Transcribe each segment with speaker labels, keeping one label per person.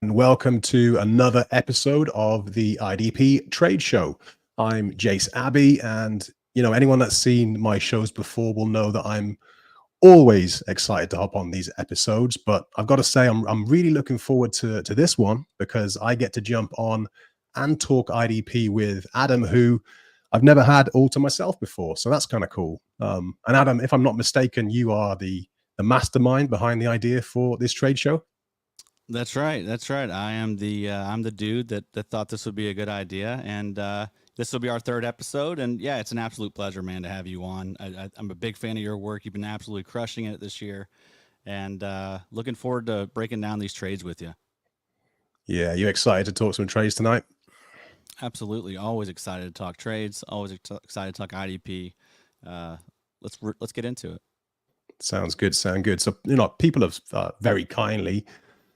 Speaker 1: and welcome to another episode of the IDP Trade Show. I'm Jase Abbey, and anyone that's seen my shows before will know that I'm always excited to hop on these episodes. But I've got to say, I'm really looking forward to this one because I get to jump on and talk IDP with Adam, who I've never had all to myself before. So that's kind of cool. And Adam, if I'm not mistaken, you are the mastermind behind the idea for this trade show.
Speaker 2: That's right. That's right. I'm the dude that thought this would be a good idea, and this will be our third episode. And yeah, it's an absolute pleasure, man, to have you on. I'm a big fan of your work. You've been absolutely crushing it this year, and looking forward to breaking down these trades with you.
Speaker 1: Yeah, you excited to talk some trades tonight?
Speaker 2: Absolutely. Always excited to talk trades. Always excited to talk IDP. Uh, let's get into it.
Speaker 1: Sounds good. Sound good. So, people have very kindly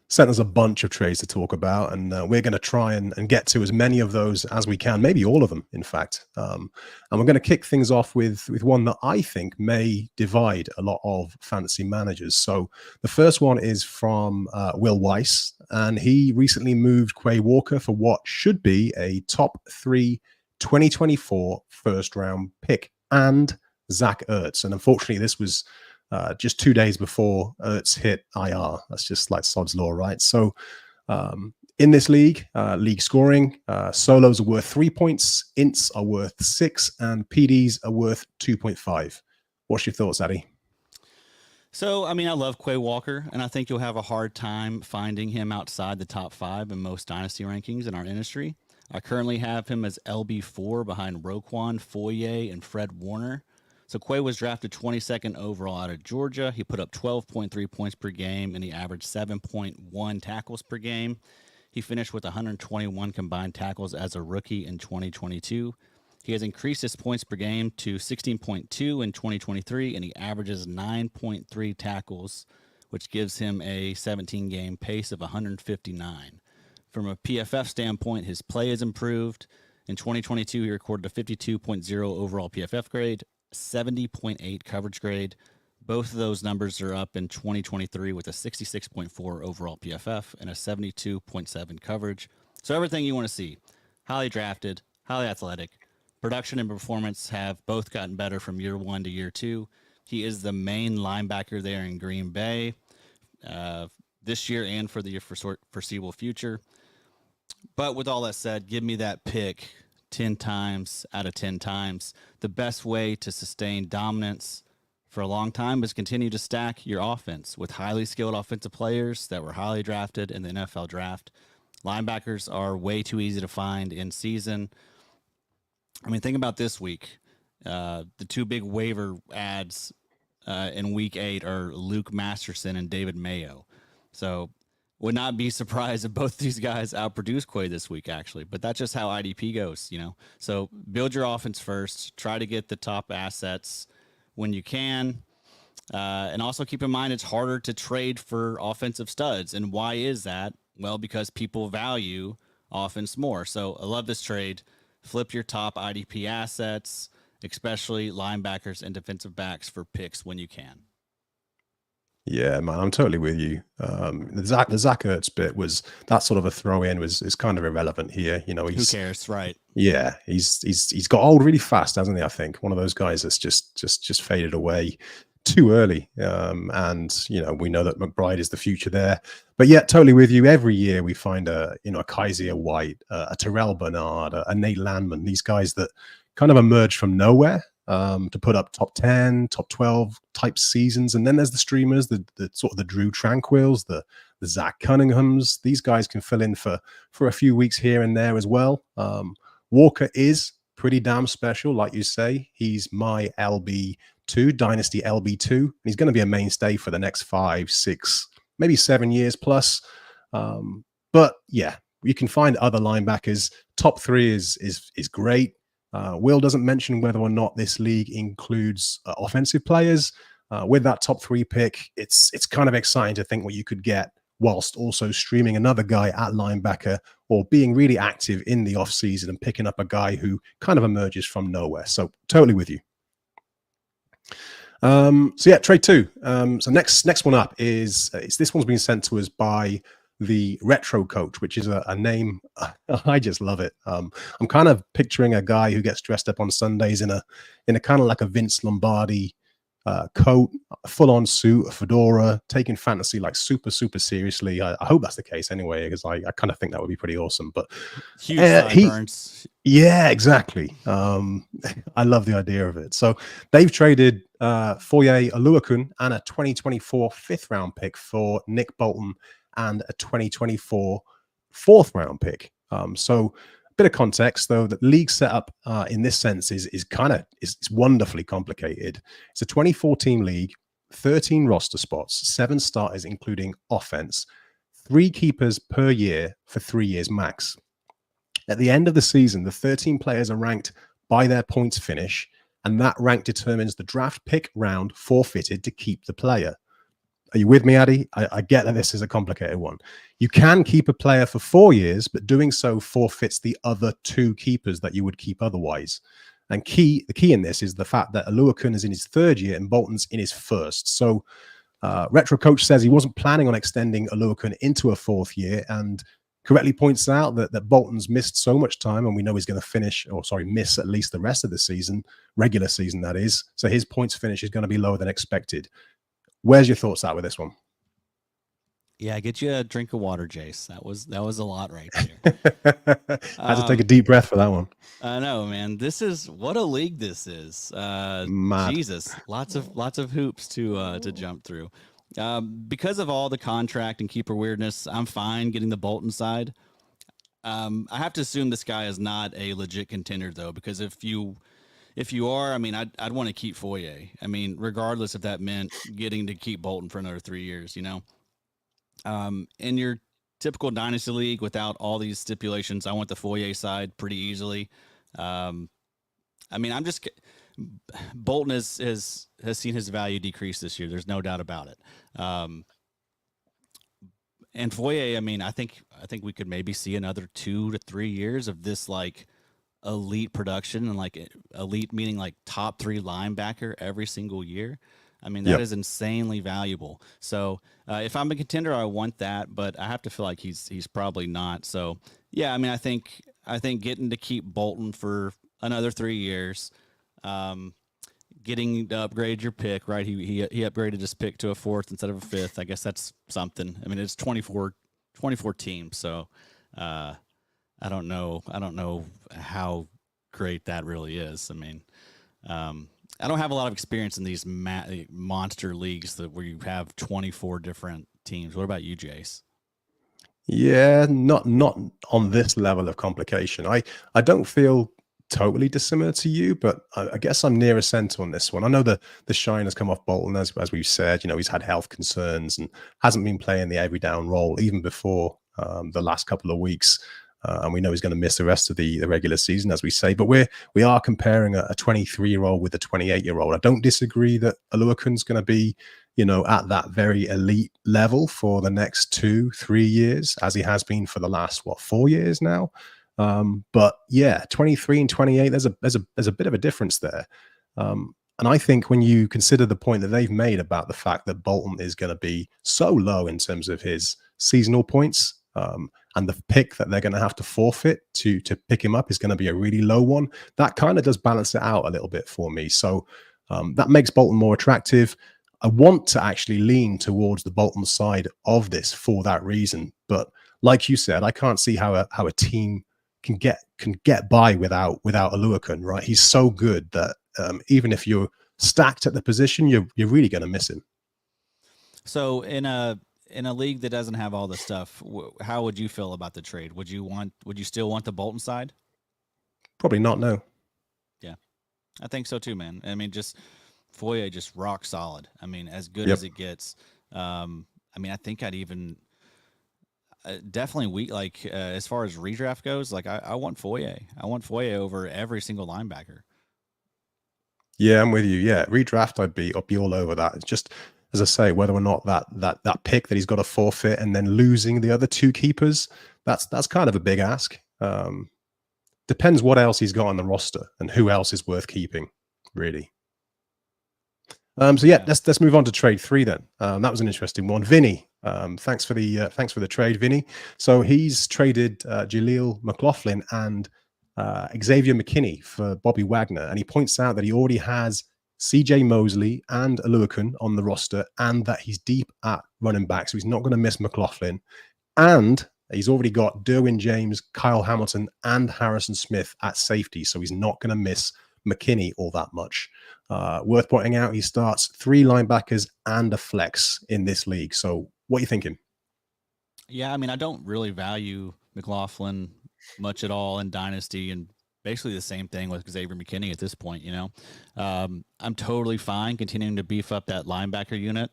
Speaker 1: sent us a bunch of trades to talk about, and we're going to try and get to as many of those as we can, maybe all of them, in fact. And we're going to kick things off with one that I think may divide a lot of fantasy managers. So the first one is from Will Weiss, and he recently moved Quay Walker for what should be a top 3 2024 first round pick and Zach Ertz. And unfortunately, this was just 2 days before Ertz hit IR. That's just like Sod's Law, right? So in this league scoring, solos are worth 3 points, ints are worth 6, and PDs are worth 2.5. What's your thoughts, Addy?
Speaker 2: So, I mean, I love Quay Walker, and I think you'll have a hard time finding him outside the top 5 in most dynasty rankings in our industry. I currently have him as LB4 behind Roquan, Foye, and Fred Warner. So Quay was drafted 22nd overall out of Georgia. He put up 12.3 points per game, and he averaged 7.1 tackles per game. He finished with 121 combined tackles as a rookie in 2022. He has increased his points per game to 16.2 in 2023, and he averages 9.3 tackles, which gives him a 17-game pace of 159. From a PFF standpoint, his play has improved. In 2022, he recorded a 52.0 overall PFF grade, 70.8 coverage grade. Both of those numbers are up in 2023 with a 66.4 overall PFF and a 72.7 coverage. So everything you want to see. Highly drafted, highly athletic. Production and performance have both gotten better from year 1 to year 2. He is the main linebacker there in Green Bay this year and for the foreseeable future. But with all that said, give me that pick 10 times out of 10 times. The best way to sustain dominance for a long time is continue to stack your offense with highly skilled offensive players that were highly drafted in the NFL draft. Linebackers are way too easy to find in season. I mean, think about this week. The 2 big waiver ads in week 8 are Luke Masterson and David Mayo. So would not be surprised if both these guys outproduce Quay this week, actually. But that's just how IDP goes, So build your offense first. Try to get the top assets when you can. And also keep in mind it's harder to trade for offensive studs. And why is that? Well, because people value offense more. So I love this trade. Flip your top IDP assets, especially linebackers and defensive backs for picks when you can.
Speaker 1: Yeah, man, I'm totally with you. The Zach Ertz bit was that sort of a throw in is kind of irrelevant here.
Speaker 2: Who cares, right?
Speaker 1: Yeah, he's got old really fast, hasn't he? I think one of those guys that's just faded away too early. And we know that McBride is the future there. But yeah, totally with you. Every year we find a Kaiser White, a Terrell Bernard, a Nate Landman. These guys that kind of emerge from nowhere. To put up top 10, top 12 type seasons. And then there's the streamers, the sort of the Drew Tranquils, the Zach Cunninghams. These guys can fill in for a few weeks here and there as well. Walker is pretty damn special, like you say. He's my LB2, Dynasty LB2. And he's going to be a mainstay for the next 5, 6, maybe 7 years plus. But yeah, you can find other linebackers. Top 3 is great. Will doesn't mention whether or not this league includes offensive players. With that top 3 pick, it's kind of exciting to think what you could get whilst also streaming another guy at linebacker or being really active in the offseason and picking up a guy who kind of emerges from nowhere. So totally with you. So yeah, trade 2. So next one up is this one's been sent to us by the retro coach, which is a name I just love it. I'm kind of picturing a guy who gets dressed up on Sundays in a kind of like a Vince Lombardi coat, a full-on suit, a fedora, taking fantasy like super seriously. I hope that's the case anyway, because I kind of think that would be pretty awesome. But
Speaker 2: huge sideburns.
Speaker 1: Yeah, exactly. I love the idea of it. So they've traded Foye Oluokun and a 2024 5th-round pick for Nick Bolton and a 2024 4th-round pick. So a bit of context, though, that league setup in this sense is it's wonderfully complicated. It's a 24-team league, 13 roster spots, 7 starters, including offense, 3 keepers per year for 3 years max. At the end of the season, the 13 players are ranked by their points finish, and that rank determines the draft pick round forfeited to keep the player. Are you with me, Addy? I get that this is a complicated one. You can keep a player for 4 years, but doing so forfeits the other 2 keepers that you would keep otherwise. And the key in this is the fact that Oluokun is in his 3rd year and Bolton's in his 1st. So Retro Coach says he wasn't planning on extending Oluokun into a 4th year, and correctly points out that Bolton's missed so much time, and we know he's going to miss at least the rest of the season, regular season that is. So his points finish is going to be lower than expected. Where's your thoughts at with this one?
Speaker 2: Yeah, get you a drink of water, Jase. That was a lot right there.
Speaker 1: Had to take a deep breath for that one.
Speaker 2: I know, man. This is what a league this is. Jesus, lots of hoops to jump through. Because of all the contract and keeper weirdness, I'm fine getting the Bolton side. I have to assume this guy is not a legit contender, though, because if you are, I mean, I'd want to keep Foye. I mean, regardless if that meant getting to keep Bolton for another 3 years, you know. In your typical dynasty league without all these stipulations, I want the Foye side pretty easily. I mean, Bolton has seen his value decrease this year. There's no doubt about it. And Foye, I mean, I think we could maybe see another 2 to 3 years of this like elite production, and like elite meaning like top 3 linebacker every single year. I mean, that is insanely valuable. So if I'm a contender, I want that, but I have to feel like he's probably not. So yeah, I mean, I think getting to keep Bolton for another 3 years, getting to upgrade your pick, right? He upgraded his pick to a 4th instead of a 5th. I guess that's something. I mean, it's 24 teams, so I don't know how great that really is. I mean, I don't have a lot of experience in these monster leagues where you have 24 different teams. What about you, Jase?
Speaker 1: Yeah, not on this level of complication. I don't feel totally dissimilar to you, but I guess I'm near a center on this one. I know the shine has come off Bolton, as we've said. You know, he's had health concerns and hasn't been playing the every down role even before the last couple of weeks. And we know he's going to miss the rest of the regular season, as we say. But we are comparing a 23-year-old with a 28-year-old. I don't disagree that Oluokun's going to be, you know, at that very elite level for the next 2-3 years, as he has been for the last 4 years now. But yeah, 23 and 28, there's a bit of a difference there. And I think when you consider the point that they've made about the fact that Bolton is going to be so low in terms of his seasonal points, and the pick that they're going to have to forfeit to pick him up is going to be a really low one, that kind of does balance it out a little bit for me. So that makes Bolton more attractive. I want to actually lean towards the Bolton side of this for that reason. But like you said, I can't see how a team can get by without Oluokun, right? He's so good that even if you're stacked at the position, you're really going to miss him.
Speaker 2: So in a league that doesn't have all this stuff, how would you feel about the trade? Would you still want the Bolton side?
Speaker 1: Probably not, no.
Speaker 2: Yeah, I think so too, man. I mean, just Foye just rock solid. I mean, as good as it gets. I mean, I think I'd even definitely as far as redraft goes, like I want Foye. I want Foye over every single linebacker.
Speaker 1: Yeah, I'm with you. Yeah, redraft, I'd be all over that. It's just, as I say, whether or not that pick that he's got to forfeit and then losing the other 2 keepers, that's kind of a big ask. Depends what else he's got on the roster and who else is worth keeping, really. So yeah, let's move on to trade 3 then. That was an interesting one. Vinny, Thanks for the trade, Vinny. So he's traded Jaleel McLaughlin and Xavier McKinney for Bobby Wagner, and he points out that he already has CJ Mosley and Aluakun on the roster, and that he's deep at running back, so he's not going to miss McLaughlin. And he's already got Derwin James, Kyle Hamilton, and Harrison Smith at safety, so he's not going to miss McKinney all that much. Worth pointing out, he starts 3 linebackers and a flex in this league. So what are you thinking?
Speaker 2: Yeah, I mean, I don't really value McLaughlin much at all in Dynasty, and basically the same thing with Xavier McKinney at this point. I'm totally fine continuing to beef up that linebacker unit.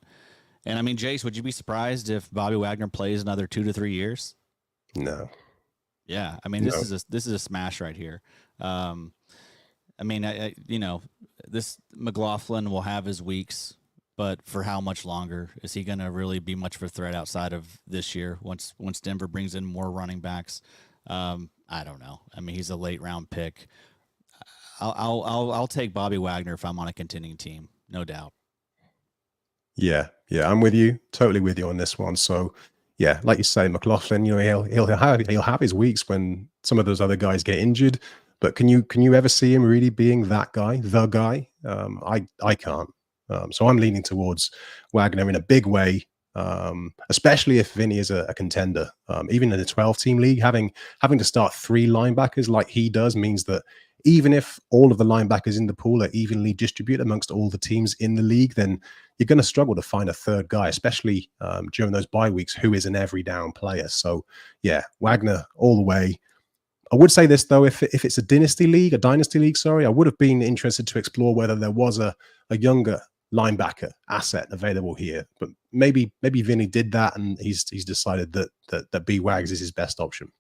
Speaker 2: And I mean, Jase, would you be surprised if Bobby Wagner plays another 2 to 3 years?
Speaker 1: No.
Speaker 2: Yeah, I mean, this is a smash right here. I mean, this McLaughlin will have his weeks, but for how much longer is he going to really be much of a threat outside of this year? Once Denver brings in more running backs, I don't know. I mean, he's a late round pick. I'll take Bobby Wagner if I'm on a contending team, no doubt.
Speaker 1: Yeah, I'm with you, totally with you on this one. So, yeah, like you say, McLaughlin, he'll have his weeks when some of those other guys get injured. But can you ever see him really being that guy, the guy? I can't. So I'm leaning towards Wagner in a big way, especially if Vinny is a contender. Even in a 12-team league, having to start 3 linebackers like he does means that even if all of the linebackers in the pool are evenly distributed amongst all the teams in the league, then you're going to struggle to find a third guy, especially during those bye weeks, who is an every down player. So yeah, Wagner all the way. I would say this though, if it's a dynasty league, I would have been interested to explore whether there was a younger linebacker asset available here. But maybe Vinny did that, and he's decided that B Wags is his best option.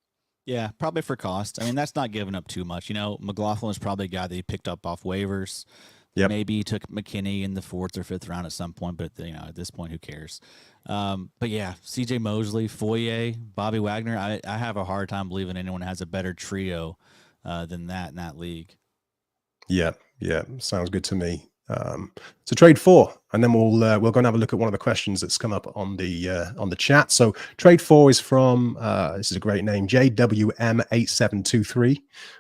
Speaker 2: Yeah, probably for cost. I mean, that's not giving up too much. McLaughlin was probably a guy that he picked up off waivers. Yep. Maybe he took McKinney in the 4th or 5th round at some point, but at this point, who cares? But yeah, CJ Mosley, Foye, Bobby Wagner. I have a hard time believing anyone has a better trio than that in that league.
Speaker 1: Yeah, sounds good to me. So trade 4, and then we'll go and have a look at one of the questions that's come up on the chat. So trade 4 is from this is a great name, JWM8723.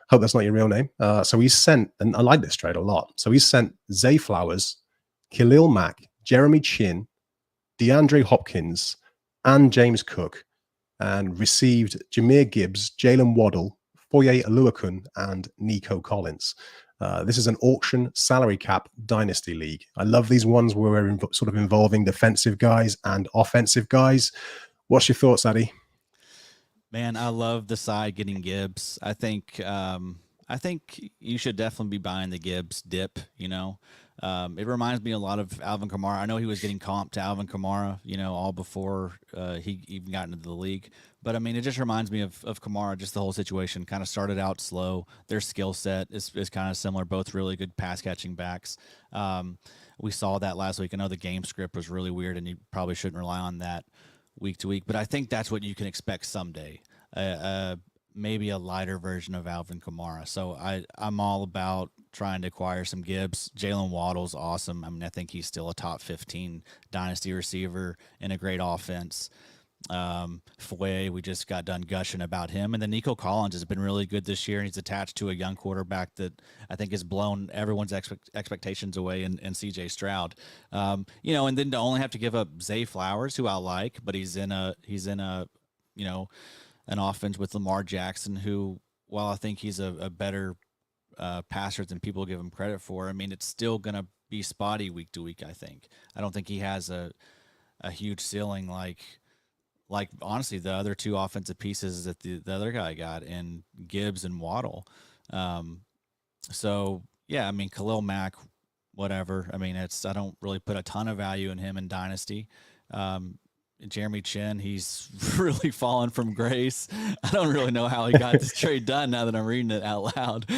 Speaker 1: Hope that's not your real name. So he's sent, and I like this trade a lot. So he's sent Zay Flowers, Khalil Mack, Jeremy Chin, DeAndre Hopkins, and James Cook, and received Jahmyr Gibbs, Jalen Waddle, Foye Oluokun, and Nico Collins. This is an auction salary cap dynasty league. I love these ones where we're sort of involving defensive guys and offensive guys. What's your thoughts, Addy?
Speaker 2: Man, I love the side getting Gibbs. I think you should definitely be buying the Gibbs dip. It reminds me a lot of Alvin Kamara. I know he was getting comped to Alvin Kamara, all before he even got into the league. But, I mean, it just reminds me of Kamara, just the whole situation. Kind of started out slow. Their skill set is kind of similar, both really good pass-catching backs. We saw that last week. I know the game script was really weird, and you probably shouldn't rely on that week to week. But I think that's what you can expect someday, maybe a lighter version of Alvin Kamara. So I'm all about trying to acquire some Gibbs. Jalen Waddle's awesome. I mean, I think he's still a top 15 dynasty receiver in a great offense. Foye, we just got done gushing about him. And then Nico Collins has been really good this year, and he's attached to a young quarterback that I think has blown everyone's expectations away in CJ Stroud. And then to only have to give up Zay Flowers, who I like, but he's in a an offense with Lamar Jackson, who, while I think he's a better passer than people give him credit for, I mean, it's still going to be spotty week to week, I think. I don't think he has a huge ceiling like honestly the other 2 offensive pieces that the other guy got in Gibbs and Waddle. So yeah, I mean, Khalil Mack, whatever. I mean, I don't really put a ton of value in him in Dynasty. Jeremy Chin, he's really fallen from grace. I don't really know how he got this trade done now that I'm reading it out loud.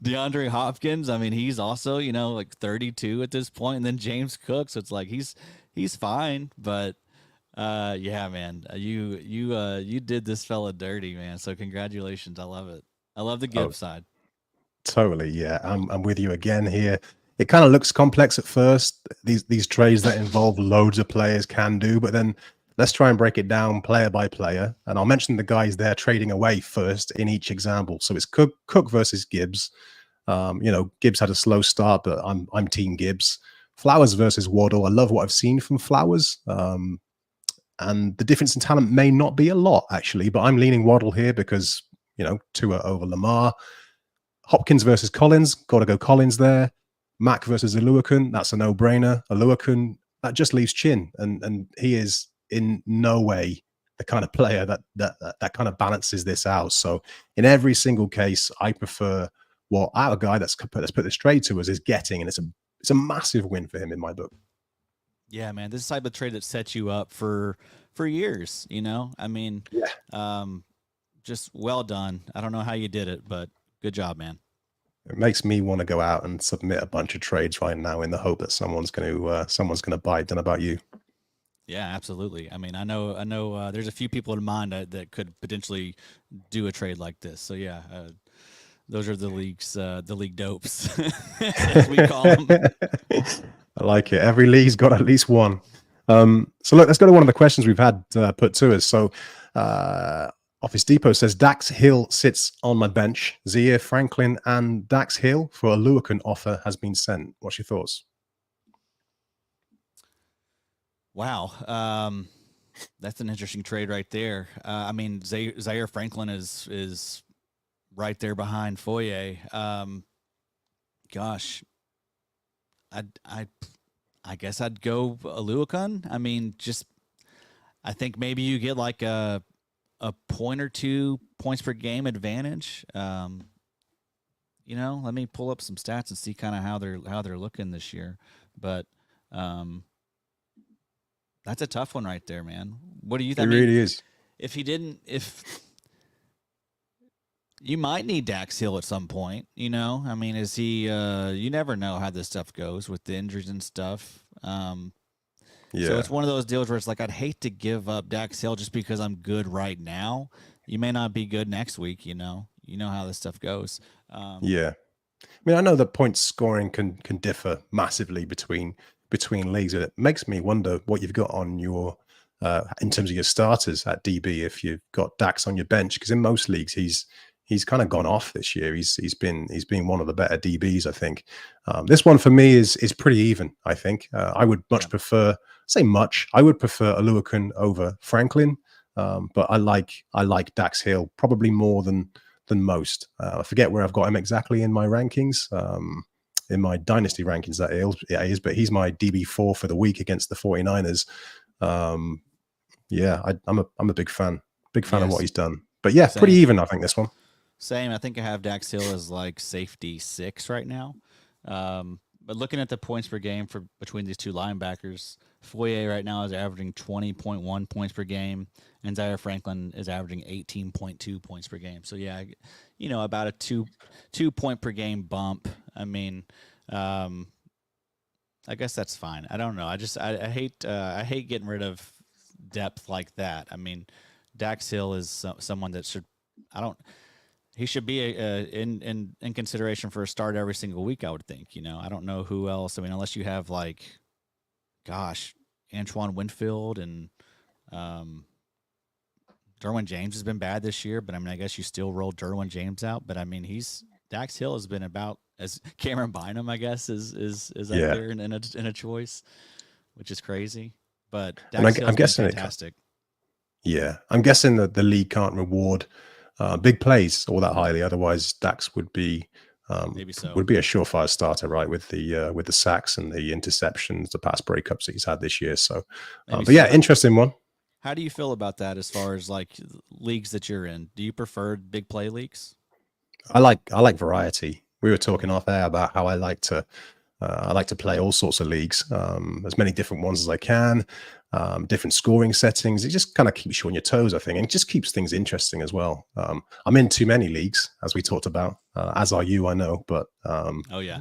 Speaker 2: DeAndre Hopkins, I mean, he's also, like 32 at this point. And then James Cook, so it's like he's fine, but yeah, man, you did this fella dirty, man. So congratulations. I love it. I love the Gibbs side.
Speaker 1: Totally. Yeah. I'm with you again here. It kind of looks complex at first. These trades that involve loads of players can do, but then let's try and break it down player by player. And I'll mention the guys they're trading away first in each example. So it's Cook versus Gibbs. Gibbs had a slow start, but I'm team Gibbs. Flowers versus Waddle. I love what I've seen from Flowers. And the difference in talent may not be a lot, actually, but I'm leaning Waddle here because, Tua over Lamar. Hopkins versus Collins. Got to go Collins there. Mack versus Aluakun. That's a no-brainer. Aluakun, that just leaves Chin. And he is in no way the kind of player that kind of balances this out. So in every single case, I prefer what our guy that's put this trade to us is getting. And it's a massive win for him in my book.
Speaker 2: Yeah, man, this is the type of trade that sets you up for years. I mean, just well done. I don't know how you did it, but good job, man.
Speaker 1: It makes me want to go out and submit a bunch of trades right now in the hope that someone's going to buy. Don't know about you.
Speaker 2: Yeah, absolutely. I mean, I know. There's a few people in mind that could potentially do a trade like this. So yeah, those are the league dopes, as we call them.
Speaker 1: I like it. Every league's got at least one. So look, let's go to one of the questions we've had put to us. So Office Depot says, Dax Hill sits on my bench. Zaire Franklin and Dax Hill for a Luakin offer has been sent. What's your thoughts?
Speaker 2: Wow. That's an interesting trade right there. I mean, Zaire Franklin is right there behind Foye. Gosh. I guess I'd go Aluakun. I mean, I think maybe you get like a point or 2 points per game advantage. Let me pull up some stats and see kind of how they're looking this year. But that's a tough one right there, man. What do you think?
Speaker 1: It really is.
Speaker 2: If you might need Dax Hill at some point, I mean, is he, you never know how this stuff goes with the injuries and stuff. So it's one of those deals where it's like, I'd hate to give up Dax Hill just because I'm good right now. You may not be good next week, you know how this stuff goes.
Speaker 1: Yeah. I mean, I know that point scoring can differ massively between leagues. And it makes me wonder what you've got on your, in terms of your starters at DB, if you've got Dax on your bench, because in most leagues, he's kind of gone off this year. He's been one of the better DBs, I think. This one for me is pretty even, I think. I would much prefer, I would prefer Aluakun over Franklin, but I like Dax Hill probably more than most. I forget where I've got him exactly in my rankings, in my dynasty rankings that is, but he's my DB4 for the week against the 49ers. I'm a big fan of what he's done. But yeah, pretty even, I think, this one.
Speaker 2: Same. I think I have Dax Hill as like safety 6 right now. But looking at the points per game between these two linebackers, Foye right now is averaging 20.1 points per game, and Zaire Franklin is averaging 18.2 points per game. So yeah, about a 2 point per game bump. I mean, I guess that's fine. I don't know. I hate getting rid of depth like that. I mean, Dax Hill is someone that he should be in consideration for a start every single week, I would think. I don't know who else. I mean, unless you have Antoine Winfield and Derwin James has been bad this year, but I mean, I guess you still roll Derwin James out. But I mean, Dax Hill has been about as Cameron Bynum, I guess, is up there in a choice, which is crazy. But Dax Hill's been fantastic.
Speaker 1: I'm guessing that the league can't reward big plays all that highly. Otherwise, Dax would be
Speaker 2: maybe so.
Speaker 1: Would be a surefire starter, right? With the sacks and the interceptions, the pass breakups that he's had this year. So, interesting one.
Speaker 2: How do you feel about that as far as like leagues that you're in? Do you prefer big play leagues?
Speaker 1: I like variety. We were talking off air about how I like to play all sorts of leagues, as many different ones as I can, different scoring settings. It just kind of keeps you on your toes, I think, and it just keeps things interesting as well. I'm in too many leagues, as we talked about, as are you, I know. But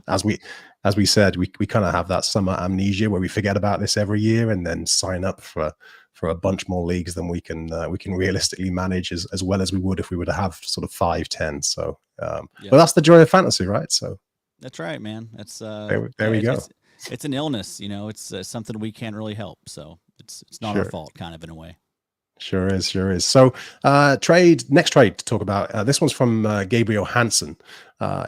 Speaker 1: as we said, we kind of have that summer amnesia where we forget about this every year and then sign up for a bunch more leagues than we can realistically manage as well as we would if we were to have sort of 5-10. So, but that's the joy of fantasy, right? So.
Speaker 2: That's right, man. That's
Speaker 1: there we go.
Speaker 2: It's an illness, it's something we can't really help. So It's not our
Speaker 1: Sure.
Speaker 2: fault, kind of, in a way.
Speaker 1: Sure is, sure is. So, next trade to talk about. This one's from Gabriel Hansen.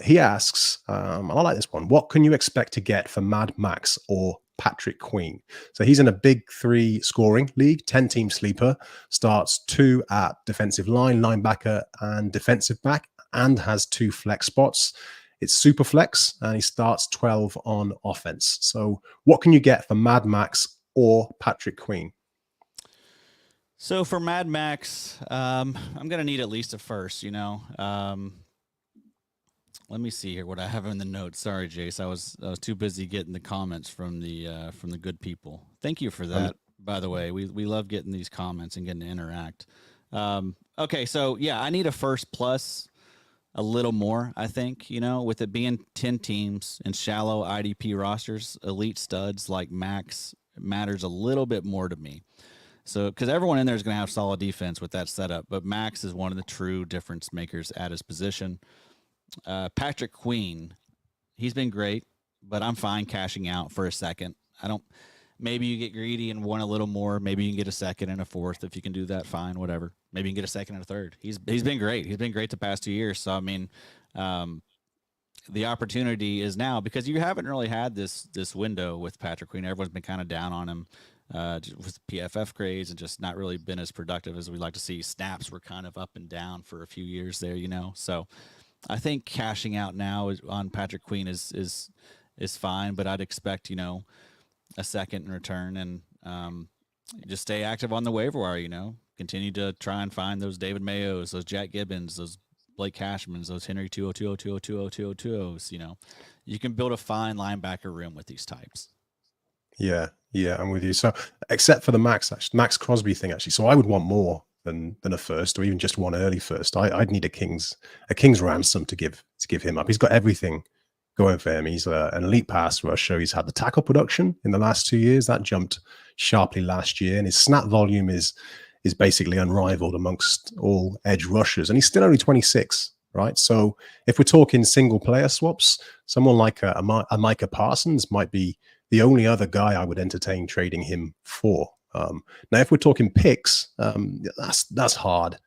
Speaker 1: He asks, and I like this one. What can you expect to get for Mad Max or Patrick Queen? So he's in a big three scoring league, 10-team sleeper. Starts 2 at defensive line, linebacker, and defensive back, and has 2 flex spots. It's Superflex, and he starts 12 on offense. So, what can you get for Mad Max or Patrick Queen?
Speaker 2: So for Mad Max, I'm gonna need at least a first. Let me see here what I have in the notes. Sorry, Jase, I was too busy getting the comments from the good people. Thank you for that. By the way, we love getting these comments and getting to interact. Okay, so yeah, I need a first plus a little more. I think with it being 10 teams and shallow IDP rosters, elite studs like Max matters a little bit more to me. So, because everyone in there is going to have solid defense with that setup, but Max is one of the true difference makers at his position. Patrick Queen, he's been great, but I'm fine cashing out for a second. Maybe you get greedy and want a little more. Maybe you can get a second and a fourth. If you can do that, fine, whatever. Maybe you can get a second and a third. He's been great. He's been great the past 2 years. So, I mean, the opportunity is now, because you haven't really had this window with Patrick Queen. Everyone's been kind of down on him. With PFF grades and just not really been as productive as we like to see. Snaps were kind of up and down for a few years there, So I think cashing out now on Patrick Queen is fine, but I'd expect a second in return, and just stay active on the waiver wire. Continue to try and find those David Mayos, those Jack Gibbons, those Blake Cashmans, those Henry 202020202s. You can build a fine linebacker room with these types.
Speaker 1: Yeah, I'm with you. So, except for the Max Crosby thing, actually. So I would want more than a first, or even just one early first. I'd need a king's ransom to give him up. He's got everything going for him. He's an elite pass rusher. He's had the tackle production in the last 2 years that jumped sharply last year, and his snap volume is basically unrivaled amongst all edge rushers. And he's still only 26. Right. So if we're talking single player swaps, someone like a Micah Parsons might be the only other guy I would entertain trading him for. Now, if we're talking picks, that's hard.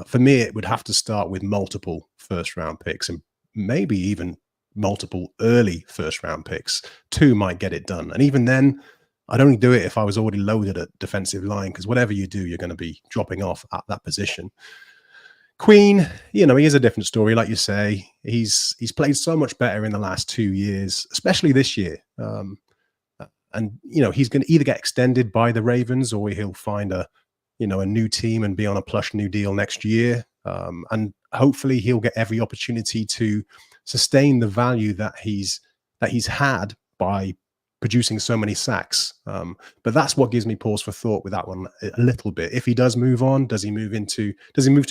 Speaker 1: For me, it would have to start with multiple first round picks and maybe even multiple early first round picks. 2 might get it done. And even then, I'd only do it if I was already loaded at defensive line, because whatever you do, you're going to be dropping off at that position. Queen, he is a different story. Like you say, he's played so much better in the last 2 years, especially this year. And he's going to either get extended by the Ravens, or he'll find a new team and be on a plush new deal next year. And hopefully he'll get every opportunity to sustain the value that he's had by producing so many sacks. But that's what gives me pause for thought with that one a little bit. If he does move on, does he move to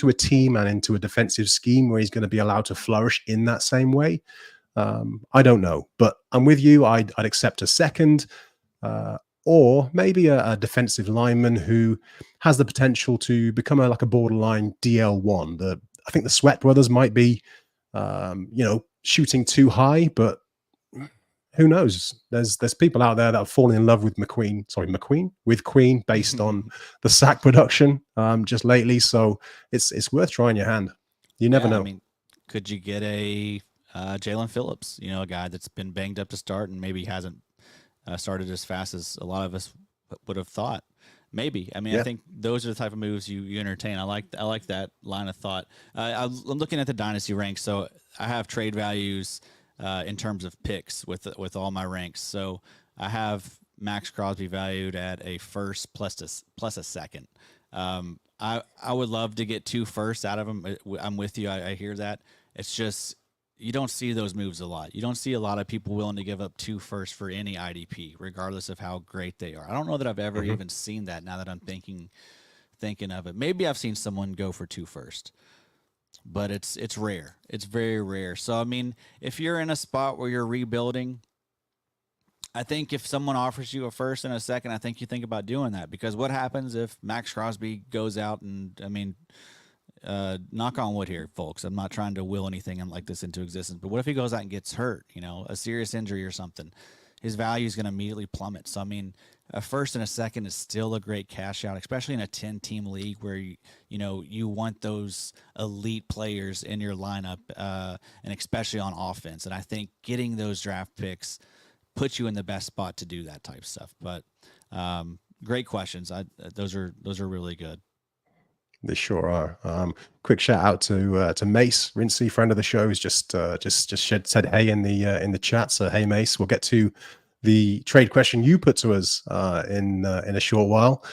Speaker 1: a team and into a defensive scheme where he's going to be allowed to flourish in that same way? I don't know, but I'm with you. I'd accept a second, or maybe a defensive lineman who has the potential to become like a borderline DL1. I think the Sweat brothers might be, shooting too high, but who knows? There's people out there that have fallen in love with Queen based on the sack production just lately. So it's worth trying your hand. You never know.
Speaker 2: I mean, could you get a Jalen Phillips? A guy that's been banged up to start and maybe hasn't started as fast as a lot of us would have thought. Maybe. I mean, I think those are the type of moves you entertain. I like that line of thought. I'm looking at the dynasty ranks, so I have trade values in terms of picks with all my ranks. So I have Max Crosby valued at a first plus a second. I would love to get 2 firsts out of him. I'm with you. I hear that. It's just you don't see those moves a lot. You don't see a lot of people willing to give up 2 firsts for any IDP, regardless of how great they are. I don't know that I've ever even seen that. Now that I'm thinking of it, maybe I've seen someone go for 2 firsts. But it's rare. It's very rare. So, I mean, if you're in a spot where you're rebuilding, I think if someone offers you a first and a second, I think you think about doing that. Because what happens if Max Crosby goes out and, I mean, knock on wood here, folks. I'm not trying to will anything like this into existence. But what if he goes out and gets hurt, a serious injury or something? his value is going to immediately plummet. So I mean, a first and a second is still a great cash out, especially in a 10-team league where you want those elite players in your lineup, and especially on offense. And I think getting those draft picks puts you in the best spot to do that type of stuff. But great questions. Those are really good.
Speaker 1: They sure are. Quick shout out to Mace Rincey, friend of the show, who's just said hey in the chat. So hey Mace, we'll get to the trade question you put to us in a short while.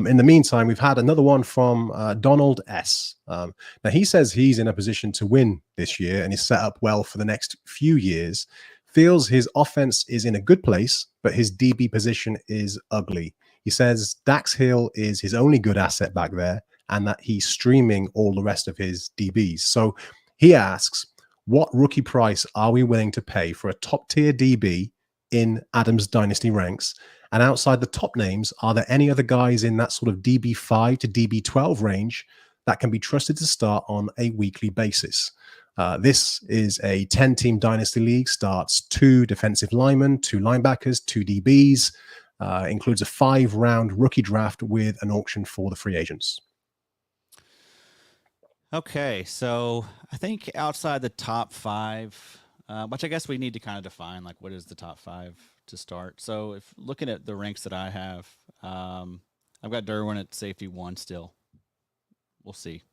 Speaker 1: In the meantime, we've had another one from Donald S. Now he says he's in a position to win this year and is set up well for the next few years. Feels his offense is in a good place, but his DB position is ugly. He says Dax Hill is his only good asset back there, and that he's streaming all the rest of his DBs. So he asks, what rookie price are we willing to pay for a top-tier DB in Adam's Dynasty ranks? And outside the top names, are there any other guys in that sort of DB5 to DB12 range that can be trusted to start on a weekly basis? This is a 10-team Dynasty league, starts 2 defensive linemen, 2 linebackers, 2 DBs, includes a 5-round rookie draft with an auction for the free agents.
Speaker 2: Okay, so I think outside the top 5, which I guess we need to kind of define, like what is the top 5 to start. So if looking at the ranks that I have, I've got Derwin at safety 1 still. We'll see.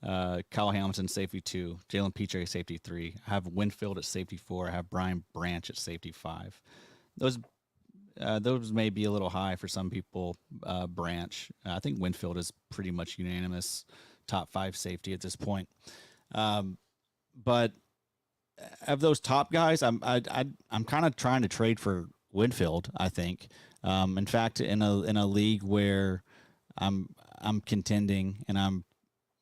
Speaker 2: Kyle Hamilton safety 2, Jalen Petre safety 3. I have Winfield at safety 4. I have Brian Branch at safety 5. Those may be a little high for some people. Branch, I think Winfield is pretty much unanimous top 5 safety at this point. But of those top guys, I'm kind of trying to trade for Winfield, I think. In fact, in a league where I'm contending and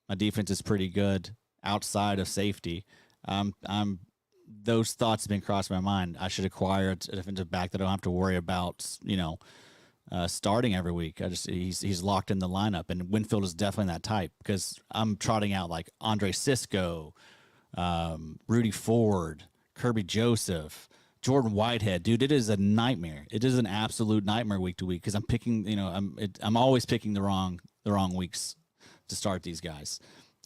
Speaker 2: my defense is pretty good outside of safety, those thoughts have been crossing my mind. I should acquire a defensive back that I don't have to worry about, starting every week. He's locked in the lineup, and Winfield is definitely that type because I'm trotting out like Andre Sisco, Rudy Ford, Kirby Joseph, Jordan Whitehead. Dude, it is a nightmare. It is an absolute nightmare week to week because I'm picking. I'm always picking the wrong weeks to start these guys.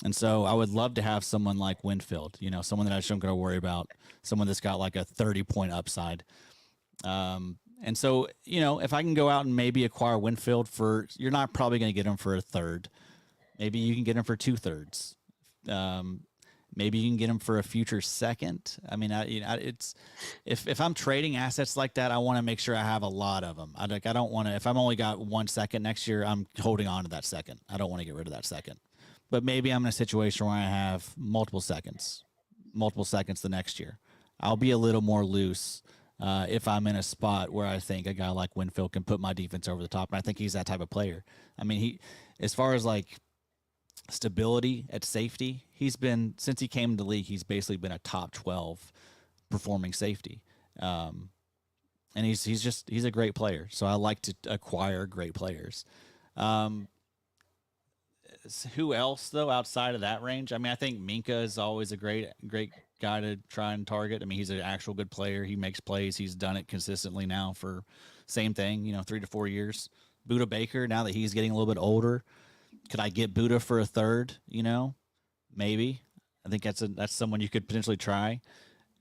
Speaker 2: And so I would love to have someone like Winfield, someone that I shouldn't got to worry about, someone that's got like a 30-point upside. And so, if I can go out and maybe acquire Winfield you're not probably going to get him for a third. Maybe you can get him for 2/3. Maybe you can get him for a future second. I mean, it's if I'm trading assets like that, I want to make sure I have a lot of them. I don't want to. If I'm only got 1 second next year, I'm holding on to that second. I don't want to get rid of that second. But maybe I'm in a situation where I have multiple seconds the next year. I'll be a little more loose if I'm in a spot where I think a guy like Winfield can put my defense over the top. And I think he's that type of player. I mean, as far as like stability at safety, since he came into the league, he's basically been a top 12 performing safety. And he's a great player. So I like to acquire great players. Who else though outside of that range? I mean, I think Minka is always a great guy to try and target. I mean, he's an actual good player. He makes plays. He's done it consistently now for same thing, 3 to 4 years. Budda Baker, now that he's getting a little bit older, could I get Budda for a third? Maybe. I think that's someone you could potentially try.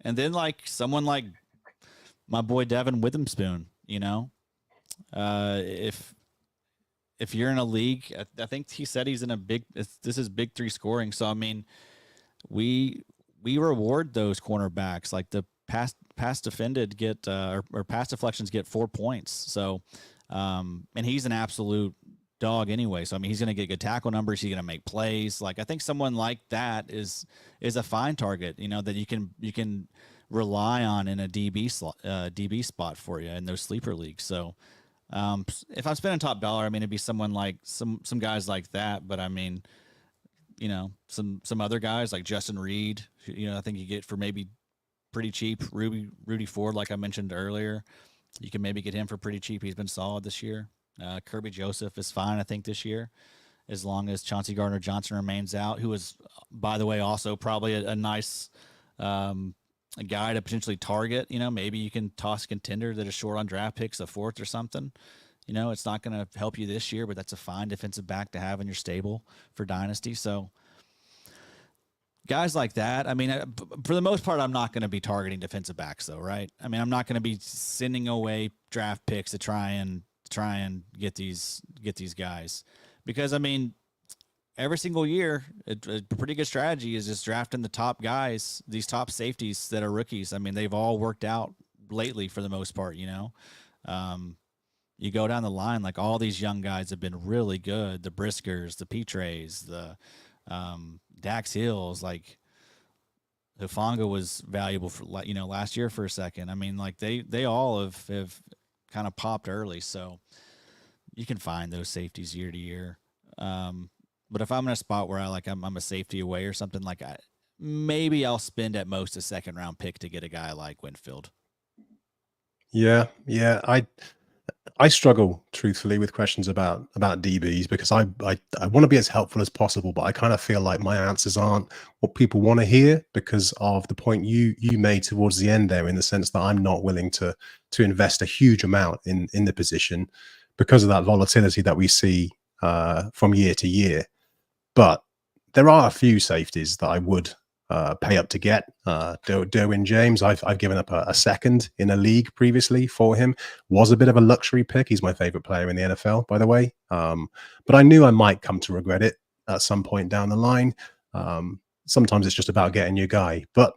Speaker 2: And then like someone like my boy Devin Witherspoon, if you're in a league, I think he said he's in this is big 3 scoring. So, I mean, we reward those cornerbacks. Like the pass defended get, or pass deflections get 4 points. So, and he's an absolute dog anyway. So, I mean, he's going to get good tackle numbers. He's going to make plays. Like, I think someone like that is a fine target, that you can rely on in a DB spot for you in those sleeper leagues. So, if I'm spending top dollar, I mean, it'd be someone like some guys like that. But I mean, some other guys like Justin Reed, I think you get for maybe pretty cheap. Rudy Ford, like I mentioned earlier, you can maybe get him for pretty cheap. He's been solid this year. Kirby Joseph is fine, I think, this year, as long as Chauncey Gardner-Johnson remains out, who is, by the way, also probably a nice a guy to potentially target. You know, maybe you can toss a contender that is short on draft picks, a fourth or something. You know, it's not going to help you this year, but that's a fine defensive back to have in your stable for dynasty. So guys like that, I mean, for the most part, I'm not going to be targeting defensive backs, though, right? I mean, I'm not going to be sending away draft picks to try and get these guys, because I mean, every single year, a pretty good strategy is just drafting the top guys, these top safeties that are rookies. I mean, they've all worked out lately for the most part. You know, you go down the line, like all these young guys have been really good. The Briskers, the Petrays, the Dax Hills, like Hufanga was valuable for, you know, last year for a second. I mean, like they all have kind of popped early, so you can find those safeties year to year. But if I'm in a spot where I'm a safety away or something, like maybe I'll spend at most a second round pick to get a guy like Winfield.
Speaker 1: Yeah, yeah. I struggle truthfully with questions about DBs because I want to be as helpful as possible, but I kind of feel like my answers aren't what people want to hear because of the point you made towards the end there, in the sense that I'm not willing to invest a huge amount in the position because of that volatility that we see from year to year. But there are a few safeties that I would pay up to get. Derwin James, I've given up a second in a league previously for him. Was a bit of a luxury pick. He's my favorite player in the NFL, by the way. But I knew I might come to regret it at some point down the line. Sometimes it's just about getting your guy. But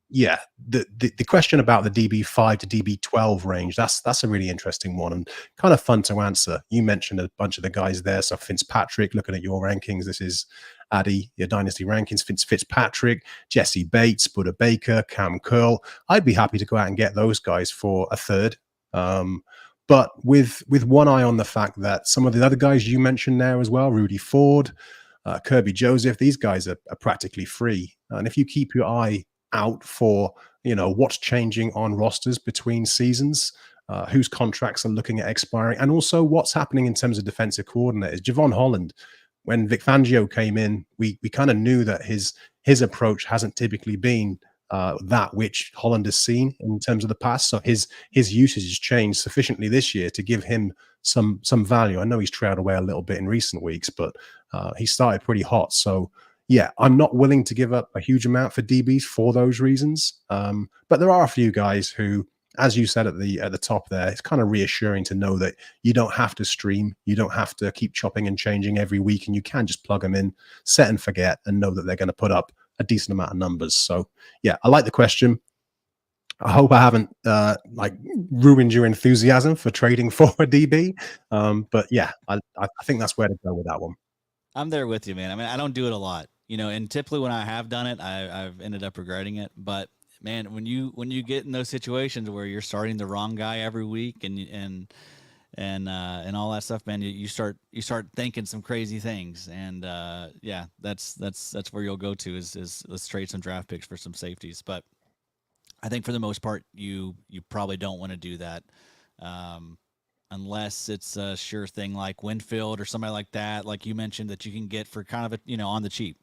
Speaker 1: yeah, the question about the DB5 to DB12 range, that's a really interesting one and kind of fun to answer. You mentioned a bunch of the guys there. So Fitzpatrick, looking at your rankings, this is Addy, your dynasty rankings. Fitzpatrick, Jesse Bates, Buda Baker, Cam Curl. I'd be happy to go out and get those guys for a third. But with one eye on the fact that some of the other guys you mentioned there as well, Rudy Ford, Kirby Joseph, these guys are practically free. And if you keep your eye out for, you know, what's changing on rosters between seasons, whose contracts are looking at expiring, and also what's happening in terms of defensive coordinators. Javon Holland, when Vic Fangio came in, we kind of knew that his approach hasn't typically been that which Holland has seen in terms of the past. So his usage has changed sufficiently this year to give him some value. I know he's trailed away a little bit in recent weeks, but he started pretty hot. So yeah, I'm not willing to give up a huge amount for DBs for those reasons. But there are a few guys who, as you said at the top there, it's kind of reassuring to know that you don't have to stream, you don't have to keep chopping and changing every week, and you can just plug them in, set and forget, and know that they're going to put up a decent amount of numbers. So yeah, I like the question. I hope I haven't like ruined your enthusiasm for trading for a DB. But yeah, I think that's where to go with that one.
Speaker 2: I'm there with you, man. I mean, I don't do it a lot, you know, and typically when I have done it, I've ended up regretting it. But man, when you get in those situations where you're starting the wrong guy every week and all that stuff, man, you start thinking some crazy things. And yeah, that's where you'll go to is let's trade some draft picks for some safeties. But I think for the most part, you probably don't want to do that. Unless it's a sure thing like Winfield or somebody like that, like you mentioned, that you can get for kind of a, you know, on the cheap.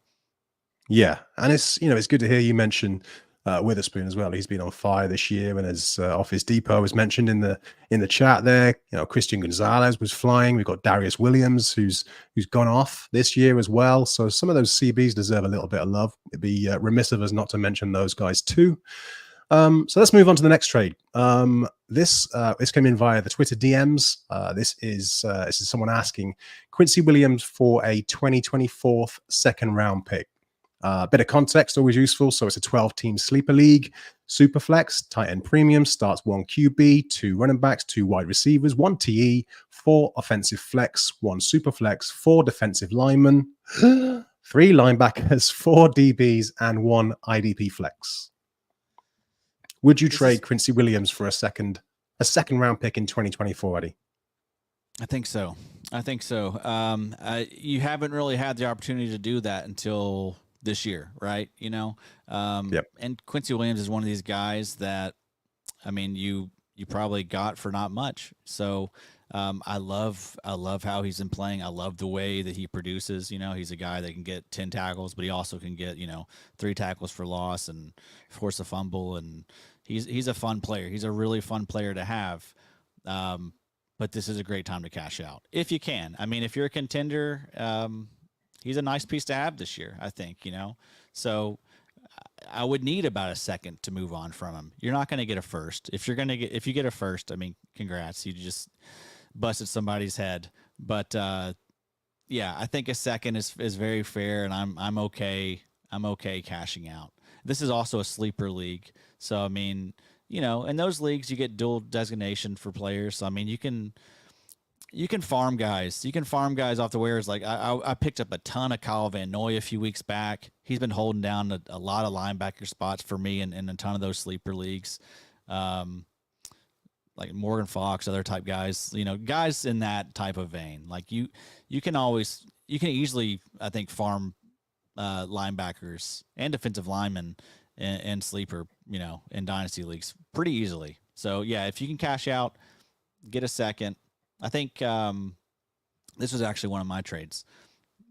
Speaker 1: Yeah, and it's, you know, it's good to hear you mention Witherspoon as well. He's been on fire this year, and as Office Depot was mentioned in the chat there, you know, Christian Gonzalez was flying. We've got Darius Williams who's gone off this year as well. So some of those CBs deserve a little bit of love. It'd be remiss of us not to mention those guys too. So let's move on to the next trade. This came in via the Twitter DMs. This is someone asking Quincy Williams for a 2024 second round pick. Bit of context, always useful. So it's a 12-team sleeper league, Superflex, tight end premium, starts 1 QB, 2 running backs, 2 wide receivers, 1 TE, 4 offensive flex, 1 Superflex, 4 defensive linemen, 3 linebackers, 4 DBs, and 1 IDP flex. Would you trade Quincy Williams for a second round pick in 2024, Eddie?
Speaker 2: I think so. You haven't really had the opportunity to do that until this year, right? You know,
Speaker 1: Yep.
Speaker 2: And Quincy Williams is one of these guys that, I mean, you probably got for not much. So I love how he's been playing. I love the way that he produces. You know, he's a guy that can get 10 tackles, but he also can get 3 tackles for loss and force a fumble. And he's a fun player. He's a really fun player to have. But this is a great time to cash out if you can. I mean, if you're a contender, he's a nice piece to have this year, I think. So I would need about a second to move on from him. You're not going to get a first. If you get a first, I mean, congrats. You just busted somebody's head. But yeah, I think a second is very fair, and I'm okay. I'm okay cashing out. This is also a sleeper league, so I mean, in those leagues you get dual designation for players. So I mean, you can farm guys. You can farm guys off the waivers. Like I picked up a ton of Kyle Van Noy a few weeks back. He's been holding down a lot of linebacker spots for me in a ton of those sleeper leagues. Like Morgan Fox, other type guys, guys in that type of vein. Like you can easily, I think, farm linebackers and defensive linemen and sleeper, in dynasty leagues pretty easily. So yeah, if you can cash out, get a second. I think this was actually one of my trades.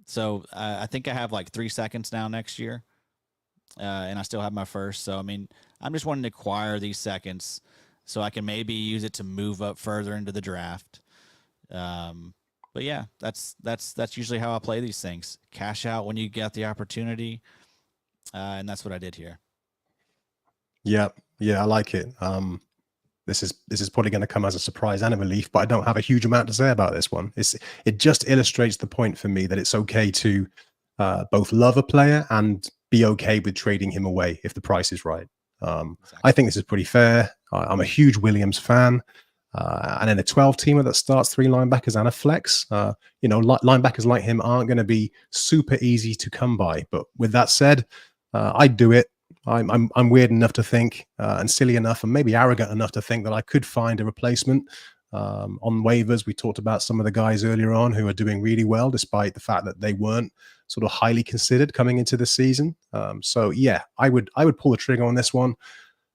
Speaker 2: So I think I have like 3 seconds now next year, and I still have my first. So I mean, I'm just wanting to acquire these seconds so I can maybe use it to move up further into the draft. But yeah, that's usually how I play these things. Cash out when you get the opportunity, and that's what I did here.
Speaker 1: Yeah, I like it. This is probably going to come as a surprise and a relief, but I don't have a huge amount to say about this one. It just illustrates the point for me that it's okay to both love a player and be okay with trading him away if the price is right. Exactly. I think this is pretty fair. I'm a huge Williams fan. And in a 12-teamer that starts 3 linebackers and a flex, linebackers like him aren't going to be super easy to come by. But with that said, I'd do it. I'm weird enough to think, and silly enough, and maybe arrogant enough to think that I could find a replacement on waivers. We talked about some of the guys earlier on who are doing really well, despite the fact that they weren't sort of highly considered coming into the season. So yeah, I would pull the trigger on this one.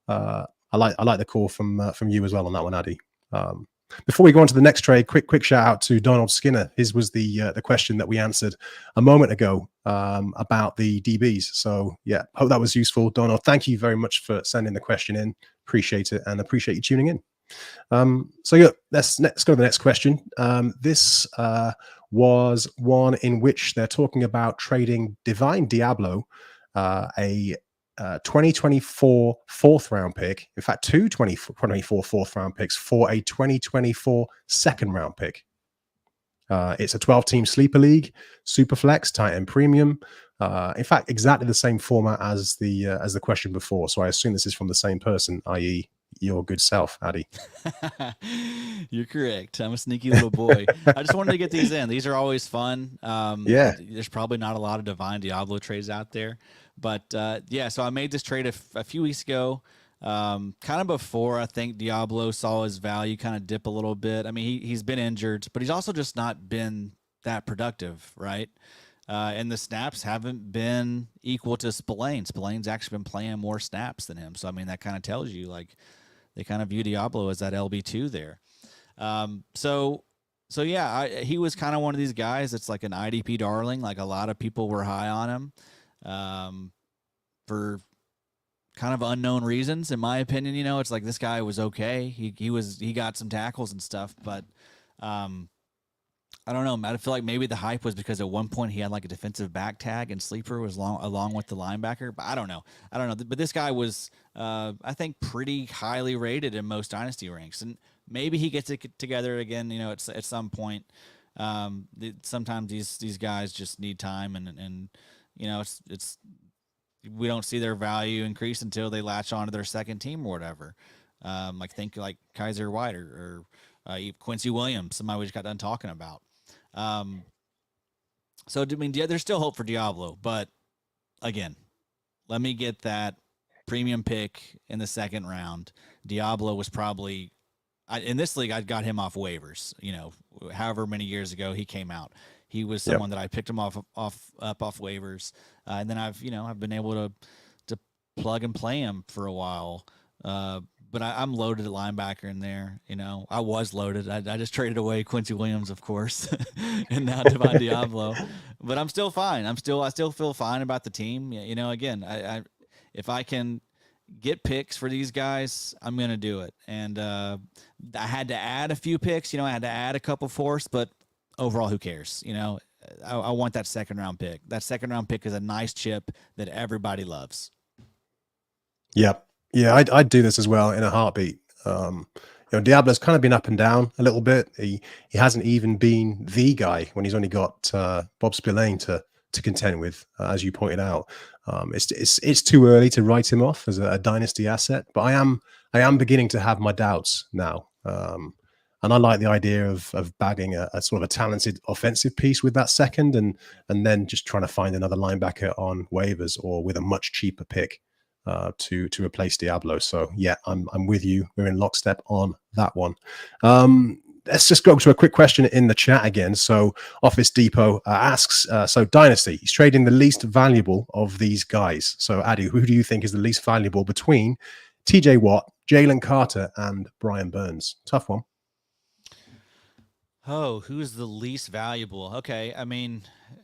Speaker 1: I like the call from you as well on that one, Addy. Before we go on to the next trade, quick shout out to Donald Skinner. His was the question that we answered a moment ago about the DBs. So yeah, hope that was useful, Donald. Thank you very much for sending the question in. Appreciate it, and appreciate you tuning in. So yeah, let's go to the next question. This was one in which they're talking about trading Divine Diablo, a 2024 fourth round pick, in fact, 2024 fourth round picks for a 2024 second round pick. It's a 12-team sleeper league, Superflex, tight end premium. In fact, exactly the same format as the question before. So I assume this is from the same person, i.e., your good self, Addy.
Speaker 2: You're correct. I'm a sneaky little boy. I just wanted to get these in. These are always fun.
Speaker 1: Yeah.
Speaker 2: There's probably not a lot of Divine Diablo trades out there. But yeah, so I made this trade a few weeks ago, kind of before I think Diablo saw his value kind of dip a little bit. I mean, he's been injured, but he's also just not been that productive, right? And the snaps haven't been equal to Spillane. Spillane's actually been playing more snaps than him. So, I mean, that kind of tells you, like, they kind of view Diablo as that LB2 there. So yeah, he was kind of one of these guys that's like an IDP darling. Like, a lot of people were high on him. For kind of unknown reasons, in my opinion. It's like this guy was okay. He got some tackles and stuff, but I don't know. I feel like maybe the hype was because at one point he had like a defensive back tag and sleeper was along with the linebacker. But I don't know. But this guy was, I think, pretty highly rated in most dynasty ranks, and maybe he gets it together again. At some point. Sometimes these guys just need time, and it's we don't see their value increase until they latch onto their second team or whatever. Think like Kaiser White or Quincy Williams, somebody we just got done talking about. So I mean, there's still hope for Diablo, but again, let me get that premium pick in the second round. Diablo was probably in this league. I got him off waivers. However many years ago he came out. He was someone that I picked him off waivers, and then I've been able to plug and play him for a while. but I'm loaded at linebacker in there. You know, I was loaded. I just traded away Quincy Williams, of course, and now Devon Diablo. But I'm still fine. I still feel fine about the team. You know, again, I if I can get picks for these guys, I'm gonna do it. And I had to add a few picks. You know, I had to add a couple fourths, but overall, who cares? You know, I want that second round pick. That second round pick is a nice chip that everybody loves.
Speaker 1: Yep. Yeah, I'd do this as well in a heartbeat. Diablo's kind of been up and down a little bit. He hasn't even been the guy when he's only got Bob Spillane to contend with, as you pointed out. It's too early to write him off as a dynasty asset, but I am beginning to have my doubts now. And I like the idea of bagging a sort of a talented offensive piece with that second, and then just trying to find another linebacker on waivers or with a much cheaper pick to replace Diablo. So yeah, I'm with you. We're in lockstep on that one. Let's just go to a quick question in the chat again. So Office Depot asks, so Dynasty, he's trading the least valuable of these guys. So Adi, who do you think is the least valuable between TJ Watt, Jalen Carter, and Brian Burns? Tough one.
Speaker 2: Oh, who's the least valuable? Okay, I mean,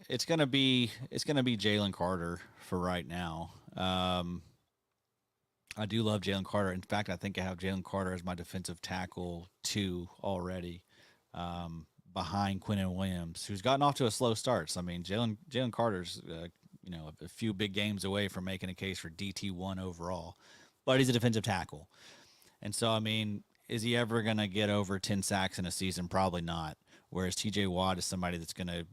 Speaker 2: it's gonna be Jalen Carter for right now. I do love Jalen Carter. In fact, I think I have Jalen Carter as my defensive tackle 2 already, behind Quinnen Williams, who's gotten off to a slow start. So I mean, Jalen Carter's a few big games away from making a case for DT1 overall, but he's a defensive tackle, and so I mean, is he ever going to get over 10 sacks in a season? Probably not. Whereas TJ Watt is somebody that's going to,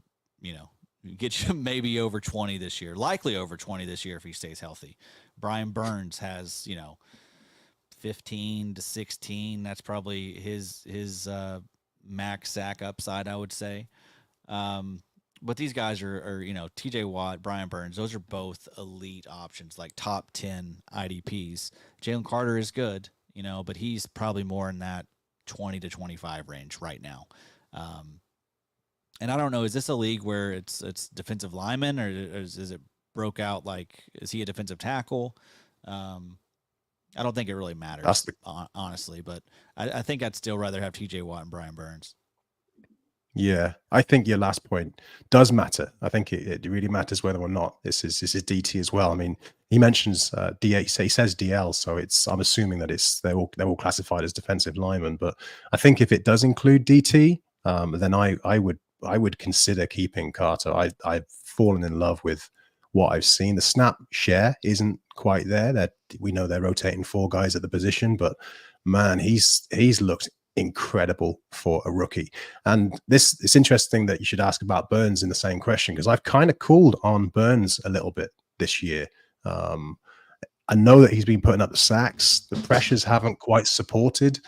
Speaker 2: get you maybe over 20 this year, likely over 20 this year if he stays healthy. Brian Burns has, 15 to 16. That's probably his max sack upside, I would say. But these guys are TJ Watt, Brian Burns, those are both elite options, like top 10 IDPs. Jalen Carter is good, but he's probably more in that 20 to 25 range right now. And I don't know, is this a league where it's defensive lineman, or is it broke out? Like, is he a defensive tackle? I don't think it really matters, honestly, but I think I'd still rather have TJ Watt and Brian Burns.
Speaker 1: Yeah, I think your last point does matter. I think it really matters whether or not this is DT as well. I mean, he mentions DA, he says DL, so I'm assuming that they're all classified as defensive linemen. But I think if it does include DT, then I would consider keeping Carter. I've fallen in love with what I've seen. The snap share isn't quite there. We know they're rotating 4 guys at the position, but man, he's looked incredible for a rookie. And it's interesting that you should ask about Burns in the same question, because I've kind of cooled on Burns a little bit this year. I know that he's been putting up the sacks. The pressures haven't quite supported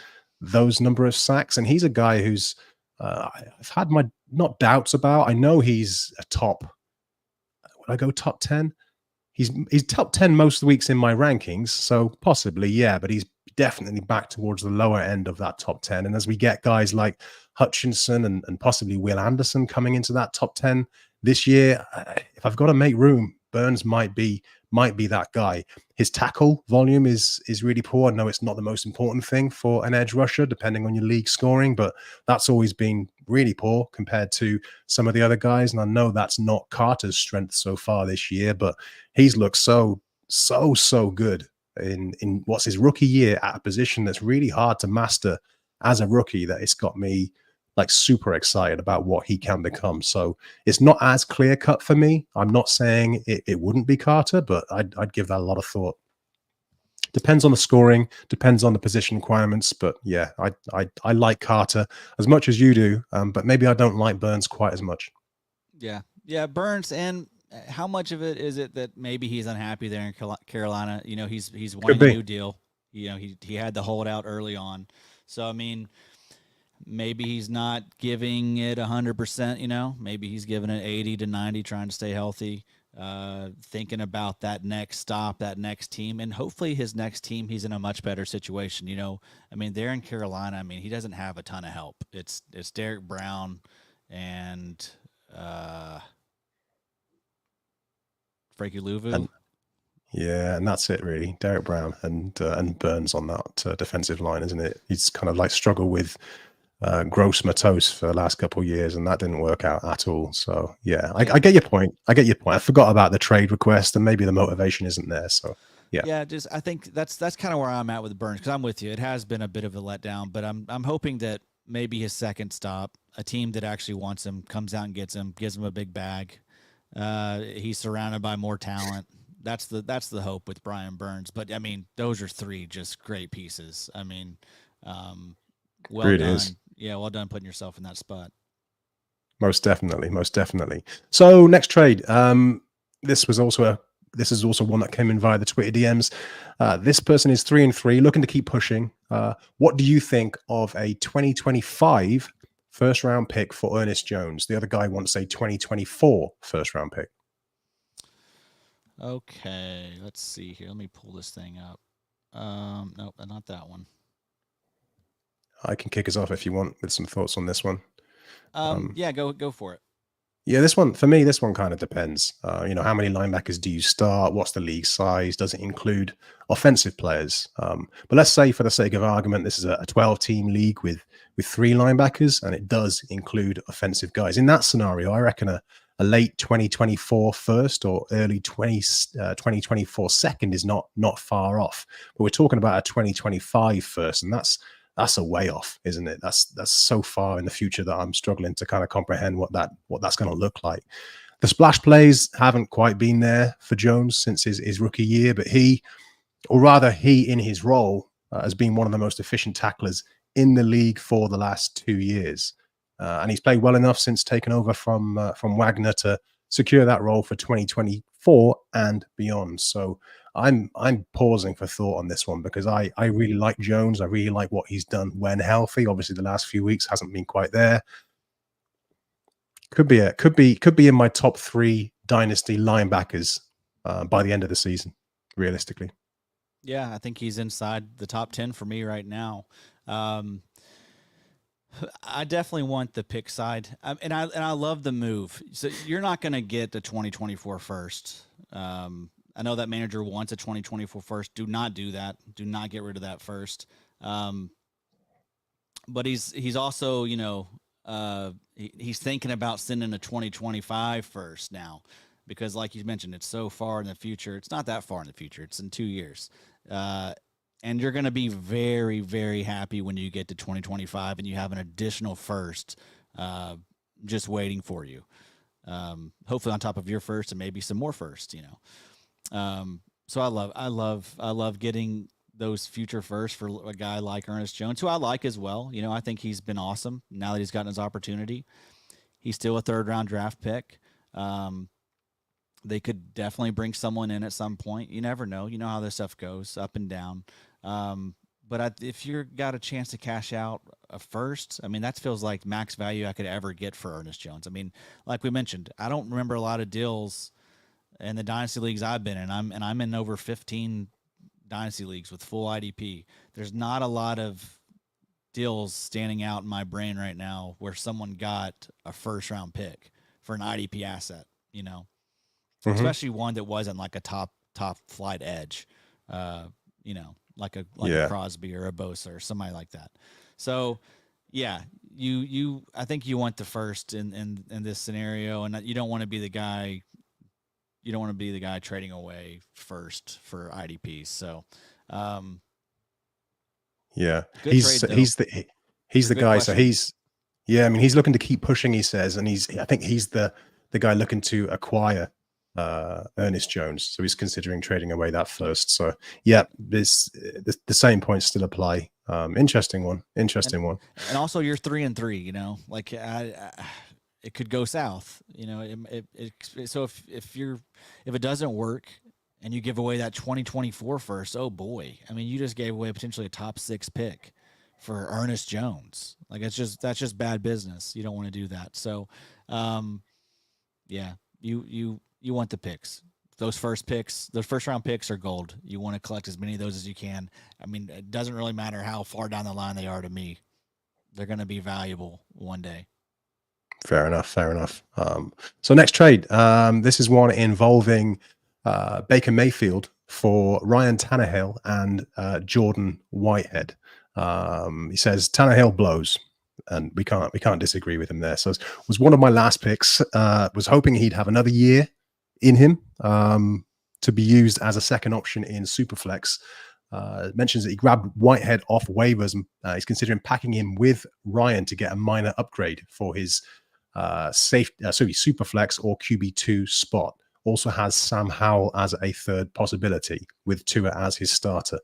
Speaker 1: those number of sacks, and he's a guy who's I've had my not doubts about. I know he's a top. Would I go top 10? He's top 10 most of the weeks in my rankings, so possibly, yeah, but he's definitely back towards the lower end of that top 10. And as we get guys like Hutchinson and possibly Will Anderson coming into that top 10 this year, if I've got to make room, Burns might be that guy. His tackle volume is really poor. I know it's not the most important thing for an edge rusher, depending on your league scoring, but that's always been really poor compared to some of the other guys. And I know that's not Carter's strength so far this year, but he's looked so good in what's his rookie year at a position that's really hard to master as a rookie, that it's got me like super excited about what he can become. So it's not as clear cut for me. I'm not saying it wouldn't be Carter, but I'd give that a lot of thought. Depends on the scoring, depends on the position requirements, but yeah, I like Carter as much as you do, but maybe I don't like Burns quite as much.
Speaker 2: Yeah, Burns. And how much of it is it that maybe he's unhappy there in Carolina? He's wanting a new deal. He had the holdout early on, so I mean, maybe he's not giving it 100%. Maybe he's giving it 80 to 90, trying to stay healthy. Thinking about that next stop, that next team, and hopefully his next team, he's in a much better situation. I mean, they're in Carolina. I mean, he doesn't have a ton of help. It's Derek Brown and Frankie Louvu.
Speaker 1: Yeah, and that's it really. Derek Brown and Burns on that defensive line, isn't it? He's kind of like struggled with gross Matos for the last couple of years, and that didn't work out at all. So yeah, I get your point. I get your point. I forgot about the trade request, and maybe the motivation isn't there. So yeah,
Speaker 2: Yeah, just I think that's kind of where I'm at with Burns, because I'm with you. It has been a bit of a letdown, but I'm hoping that maybe his second stop, a team that actually wants him, comes out and gets him, gives him a big bag. He's surrounded by more talent. That's the hope with Brian Burns. But I mean, those are three just great pieces. I mean, well
Speaker 1: really
Speaker 2: done.
Speaker 1: is.
Speaker 2: Yeah, well done putting yourself in that spot.
Speaker 1: Most definitely, most definitely. So next trade. This was also this is also one that came in via the Twitter DMs. This person is 3-3, looking to keep pushing. What do you think of a 2025 first round pick for Ernest Jones? The other guy wants a 2024 first round pick.
Speaker 2: Okay, let's see here. Let me pull this thing up. Nope, not that one.
Speaker 1: I can kick us off if you want with some thoughts on this one.
Speaker 2: Yeah, go for it.
Speaker 1: Yeah, this one for me, this one kind of depends. How many linebackers do you start? What's the league size? Does it include offensive players? But let's say, for the sake of argument, this is a 12-team league with 3 linebackers, and it does include offensive guys. In that scenario, I reckon a late 2024 first or early 2024 second is not far off. But we're talking about a 2025 first, and that's a way off, isn't it? That's so far in the future that I'm struggling to kind of comprehend what that's going to look like. The splash plays haven't quite been there for Jones since his rookie year, but he in his role has been one of the most efficient tacklers in the league for the last 2 years, and he's played well enough since taking over from Wagner to secure that role for 2024 and beyond. So I'm pausing for thought on this one, because I really like Jones. I really like what he's done when healthy. Obviously, the last few weeks hasn't been quite there. Could be in my top 3 dynasty linebackers by the end of the season, realistically.
Speaker 2: Yeah, I think he's inside the top 10 for me right now. I definitely want the pick side, and I love the move. So you're not going to get the 2024 first. I know that manager wants a 2024 first. Do not do that. Do not get rid of that first. But he's also, he's thinking about sending a 2025 first now, because like you mentioned, it's so far in the future. It's not that far in the future. It's in 2 years. And you're going to be very, very happy when you get to 2025 and you have an additional first just waiting for you. Hopefully on top of your first and maybe some more first, So I love getting those future firsts for a guy like Ernest Jones, who I like as well. I think he's been awesome now that he's gotten his opportunity. He's still a 3rd round draft pick. They could definitely bring someone in at some point. You never know. You know how this stuff goes, up and down. But if you got a chance to cash out a first, I mean, that feels like max value I could ever get for Ernest Jones. I mean, like we mentioned, I don't remember a lot of deals in the dynasty leagues I've been in. I'm in over 15 dynasty leagues with full IDP. There's not a lot of deals standing out in my brain right now where someone got a first round pick for an IDP asset, especially one that wasn't like a top flight edge, like a Crosby or a Bosa or somebody like that. So yeah, I think you want the first in this scenario, and you don't want to be the guy. You don't want to be the guy trading away first for IDPs. So,
Speaker 1: yeah,
Speaker 2: he's
Speaker 1: the guy. Question. So I mean, he's looking to keep pushing, he says, and I think he's the guy looking to acquire Ernest Jones. So he's considering trading away that first. So yeah, the same points still apply. Interesting one.
Speaker 2: And also you're 3-3, like it could go south, so if it doesn't work and you give away that 2024 first, oh boy, I mean, you just gave away potentially a top 6 pick for Ernest Jones. Like that's just bad business. You don't want to do that. So, yeah, you want the picks. Those first round picks are gold. You want to collect as many of those as you can. I mean, it doesn't really matter how far down the line they are to me. They're going to be valuable one day.
Speaker 1: Fair enough. So next trade. This is one involving Baker Mayfield for Ryan Tannehill and Jordan Whitehead. He says Tannehill blows, and we can't disagree with him there. So it was one of my last picks. Was hoping he'd have another year in him to be used as a second option in Superflex. Mentions that he grabbed Whitehead off waivers, and he's considering packing him with Ryan to get a minor upgrade for his Superflex or QB2 spot. Also has Sam Howell as a third possibility with Tua as his starter.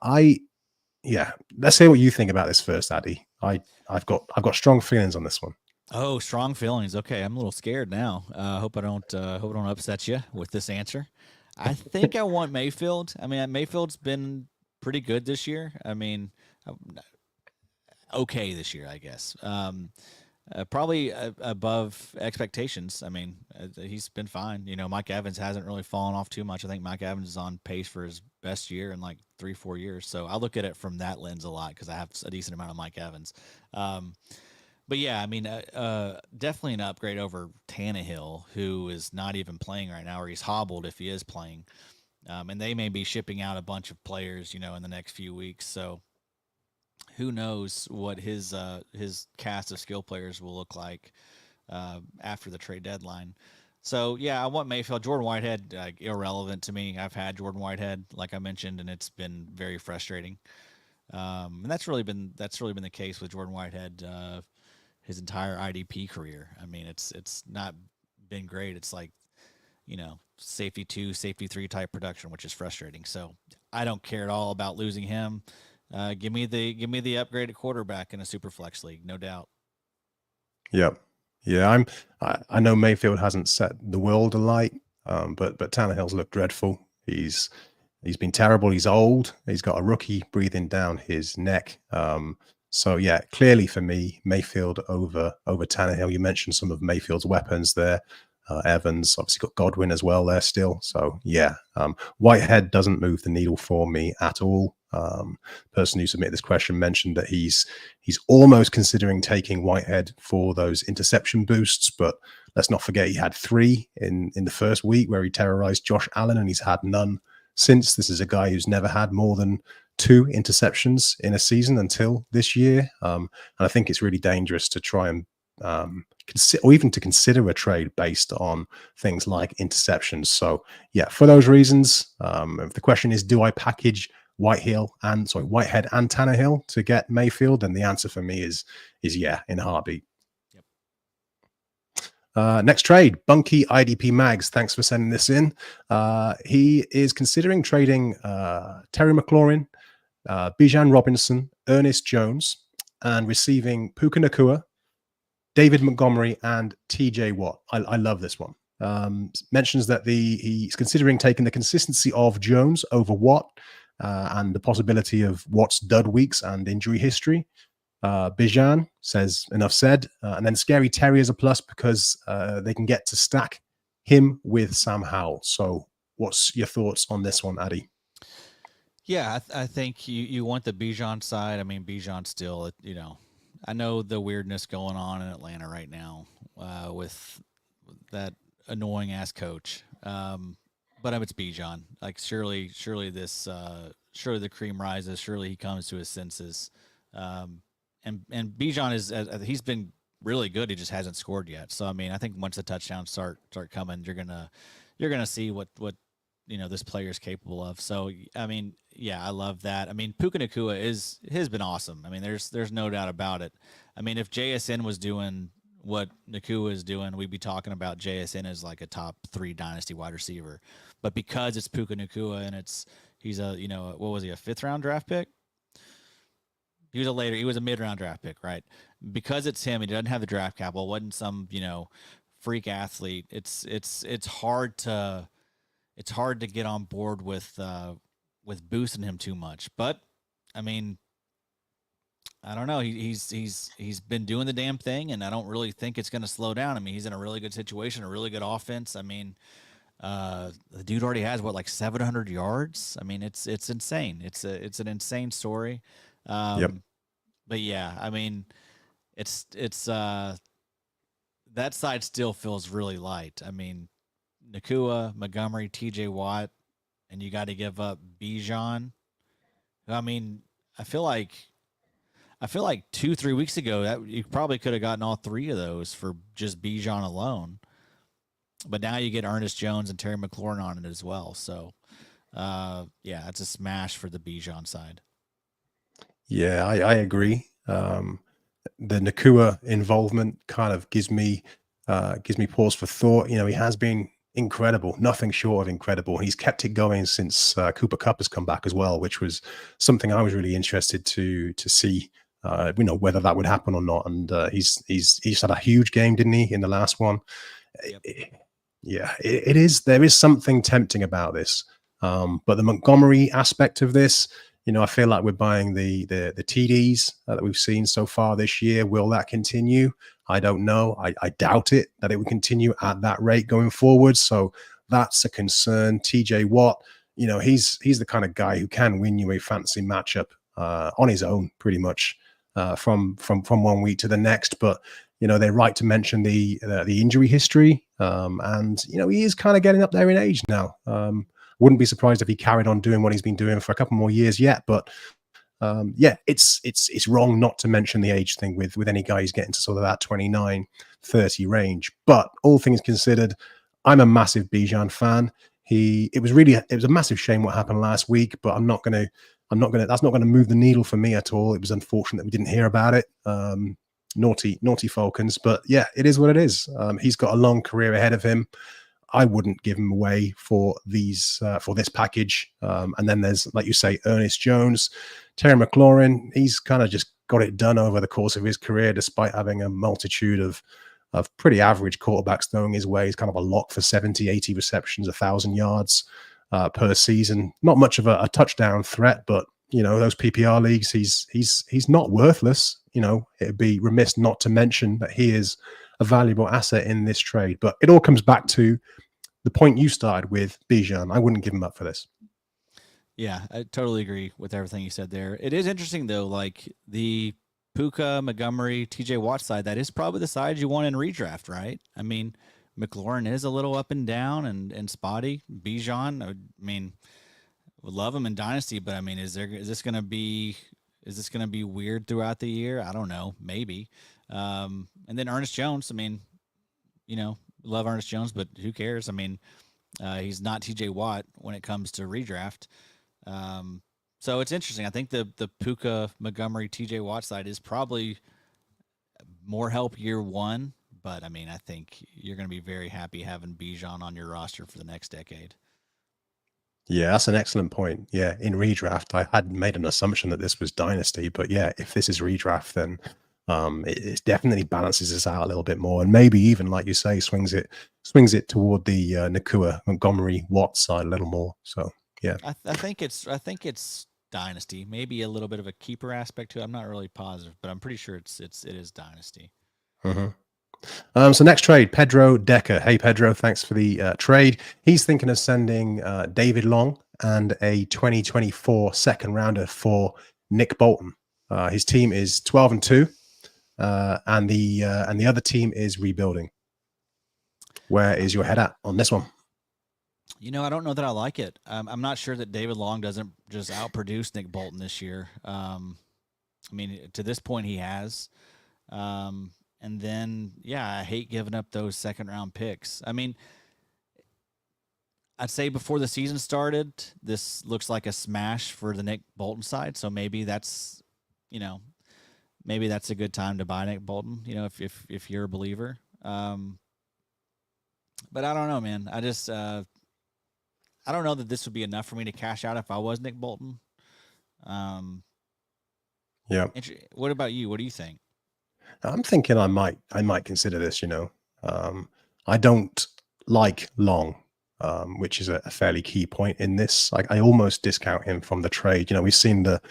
Speaker 1: Let's hear what you think about this first, Addy. I've got strong feelings on this one.
Speaker 2: Oh, strong feelings. Okay, I'm a little scared now. Hope I don't upset you with this answer. I think I want Mayfield. I mean, Mayfield's been pretty good this year. I mean, okay this year, I guess. Probably above expectations. I mean, he's been fine. You know, Mike Evans hasn't really fallen off too much. I think Mike Evans is on pace for his best year in like 3-4 years. So I look at it from that lens a lot because I have a decent amount of Mike Evans. But yeah, I mean, definitely an upgrade over Tannehill, who is not even playing right now, or he's hobbled if he is playing. And they may be shipping out a bunch of players, you know, in the next few weeks. So who knows what his cast of skill players will look like after the trade deadline. So yeah, I want Mayfield. Jordan Whitehead, irrelevant to me. I've had Jordan Whitehead, like I mentioned, and it's been very frustrating. And that's really been the case with Jordan Whitehead his entire IDP career. I mean, it's not been great. It's like, you know, safety 2, safety 3 type production, which is frustrating. So I don't care at all about losing him. Give me the upgraded quarterback in a super flex league, no doubt.
Speaker 1: Yep. Yeah, I know Mayfield hasn't set the world alight, but Tannehill's looked dreadful. He's been terrible. He's old. He's got a rookie breathing down his neck. So yeah, clearly for me, Mayfield over Tannehill. You mentioned some of Mayfield's weapons there. Evans, obviously got Godwin as well there still. So yeah, Whitehead doesn't move the needle for me at all. Person who submitted this question mentioned that he's almost considering taking Whitehead for those interception boosts, but let's not forget he had 3 in the first week where he terrorized Josh Allen, and he's had none since. This is a guy who's never had more than 2 interceptions in a season until this year. And I think it's really dangerous to try and or even to consider a trade based on things like interceptions. So yeah, for those reasons, if the question is, do I package Whitehead and Tannehill to get Mayfield? And the answer for me is yeah, in a heartbeat. Next trade, Bunky IDP Mags. Thanks for sending this in. He is considering trading Terry McLaurin, Bijan Robinson, Ernest Jones, and receiving Puka Nacua, David Montgomery, and TJ Watt. I love this one. Mentions that he's considering taking the consistency of Jones over Watt and the possibility of Watt's dud weeks and injury history. Bijan says enough said, and then Scary Terry is a plus because they can get to stack him with Sam Howell. So what's your thoughts on this one, Addy?
Speaker 2: Yeah, I think you want the Bijan side. I mean, Bijan still, you know, I know the weirdness going on in Atlanta right now with that annoying ass coach. But it's Bijan. Like surely the cream rises. Surely he comes to his senses. And Bijan he's been really good. He just hasn't scored yet. So I mean, I think once the touchdowns start coming, you're gonna see what you know this player is capable of. So I mean, yeah, I love that. I mean, Puka Nacua has been awesome. I mean, there's no doubt about it. I mean, if JSN was doing what Nacua is doing, we'd be talking about JSN as like a top 3 dynasty wide receiver. But because it's Puka Nacua and he's a, you know, what was he, a 5th round draft pick? He was a mid-round draft pick, right? Because it's him, he doesn't have the draft capital, wasn't some, you know, freak athlete. It's hard to get on board with boosting him too much. But I mean, I don't know. He's been doing the damn thing, and I don't really think it's going to slow down. I mean, he's in a really good situation, a really good offense. I mean, the dude already has like 700 yards. I mean, it's insane. It's an insane story.
Speaker 1: Yep.
Speaker 2: But yeah, I mean, it's that side still feels really light. I mean, Nacua, Montgomery, TJ Watt,
Speaker 3: and you got to give up Bijan. I mean, I feel like 2-3 weeks ago that you probably could have gotten all three of those for just Bijan alone. But now you get Ernest Jones and Terry McLaurin on it as well. So, yeah, it's a smash for the Bijan side.
Speaker 1: Yeah, I agree. The Nakua involvement kind of gives me pause for thought. You know, he has been incredible, nothing short of incredible. He's kept it going since Cooper Kupp has come back as well, which was something I was really interested to see. You know, whether that would happen or not. And he's had a huge game, didn't he, in the last one?
Speaker 3: Yep.
Speaker 1: It is. There is something tempting about this, but the Montgomery aspect of this, you know, I feel like we're buying the TDs that we've seen so far this year. Will that continue? I don't know. I doubt it that it will continue at that rate going forward. So that's a concern. TJ Watt, you know, he's the kind of guy who can win you a fantasy matchup on his own, pretty much from 1 week to the next. But you know, they're right to mention the injury history, and you know, he is kind of getting up there in age now. Wouldn't be surprised if he carried on doing what he's been doing for a couple more years yet. But yeah, it's wrong not to mention the age thing with any guy who's getting to sort of that 29, 30 range. But all things considered, I'm a massive Bijan fan. It was a massive shame what happened last week, but that's not gonna move the needle for me at all. It was unfortunate that we didn't hear about it. Naughty Falcons, but yeah, it is what it is. He's got a long career ahead of him. I wouldn't give him away for this package. And then there's, like you say, Ernest Jones, Terry McLaurin. He's kind of just got it done over the course of his career, despite having a multitude of pretty average quarterbacks throwing his way. He's kind of a lock for 70, 80 receptions, 1,000 yards per season. Not much of a touchdown threat, but you know, those PPR leagues, he's not worthless. You know, it'd be remiss not to mention that he is a valuable asset in this trade. But it all comes back to the point you started with, Bijan. I wouldn't give him up for this.
Speaker 3: Yeah, I totally agree with everything you said there. It is interesting though, like the Puka, Montgomery, TJ Watt side, that is probably the side you want in redraft, right? I mean, McLaurin is a little up and down and spotty. Bijan, I mean, would love him in Dynasty, but I mean, is this going to be weird throughout the year? I don't know, maybe. And then Ernest Jones, I mean, you know, love Ernest Jones, but who cares? I mean, he's not TJ Watt when it comes to redraft. So it's interesting. I think the Puka, Montgomery, TJ Watt side is probably more help year one, but I mean, I think you're going to be very happy having Bijan on your roster for the next decade.
Speaker 1: Yeah, that's an excellent point. Yeah, in redraft, I had made an assumption that this was Dynasty, but yeah, if this is redraft, then it definitely balances us out a little bit more, and maybe even, like you say, swings it toward the Nakua, Montgomery, Watt side a little more. So yeah,
Speaker 3: I think it's Dynasty, maybe a little bit of a keeper aspect to it. I'm not really positive, but I'm pretty sure it is Dynasty.
Speaker 1: Mm-hmm. So next trade, Pedro Decker. Hey, Pedro, thanks for the trade. He's thinking of sending David Long and a 2024 second rounder for Nick Bolton. His team is 12-2, and the other team is rebuilding. Where is your head at on this one?
Speaker 3: You know, I don't know that I like it. I'm not sure that David Long doesn't just outproduce Nick Bolton this year. I mean, to this point, he has. And then, yeah, I hate giving up those second-round picks. I mean, I'd say before the season started, this looks like a smash for the Nick Bolton side. So maybe that's a good time to buy Nick Bolton, you know, if you're a believer. But I don't know, man. I just I don't know that this would be enough for me to cash out if I was Nick Bolton.
Speaker 1: Yeah.
Speaker 3: What about you? What do you think?
Speaker 1: I'm thinking I might consider this. You know, I don't like Long, which is a fairly key point in this. I almost discount him from the trade. You know, we've seen the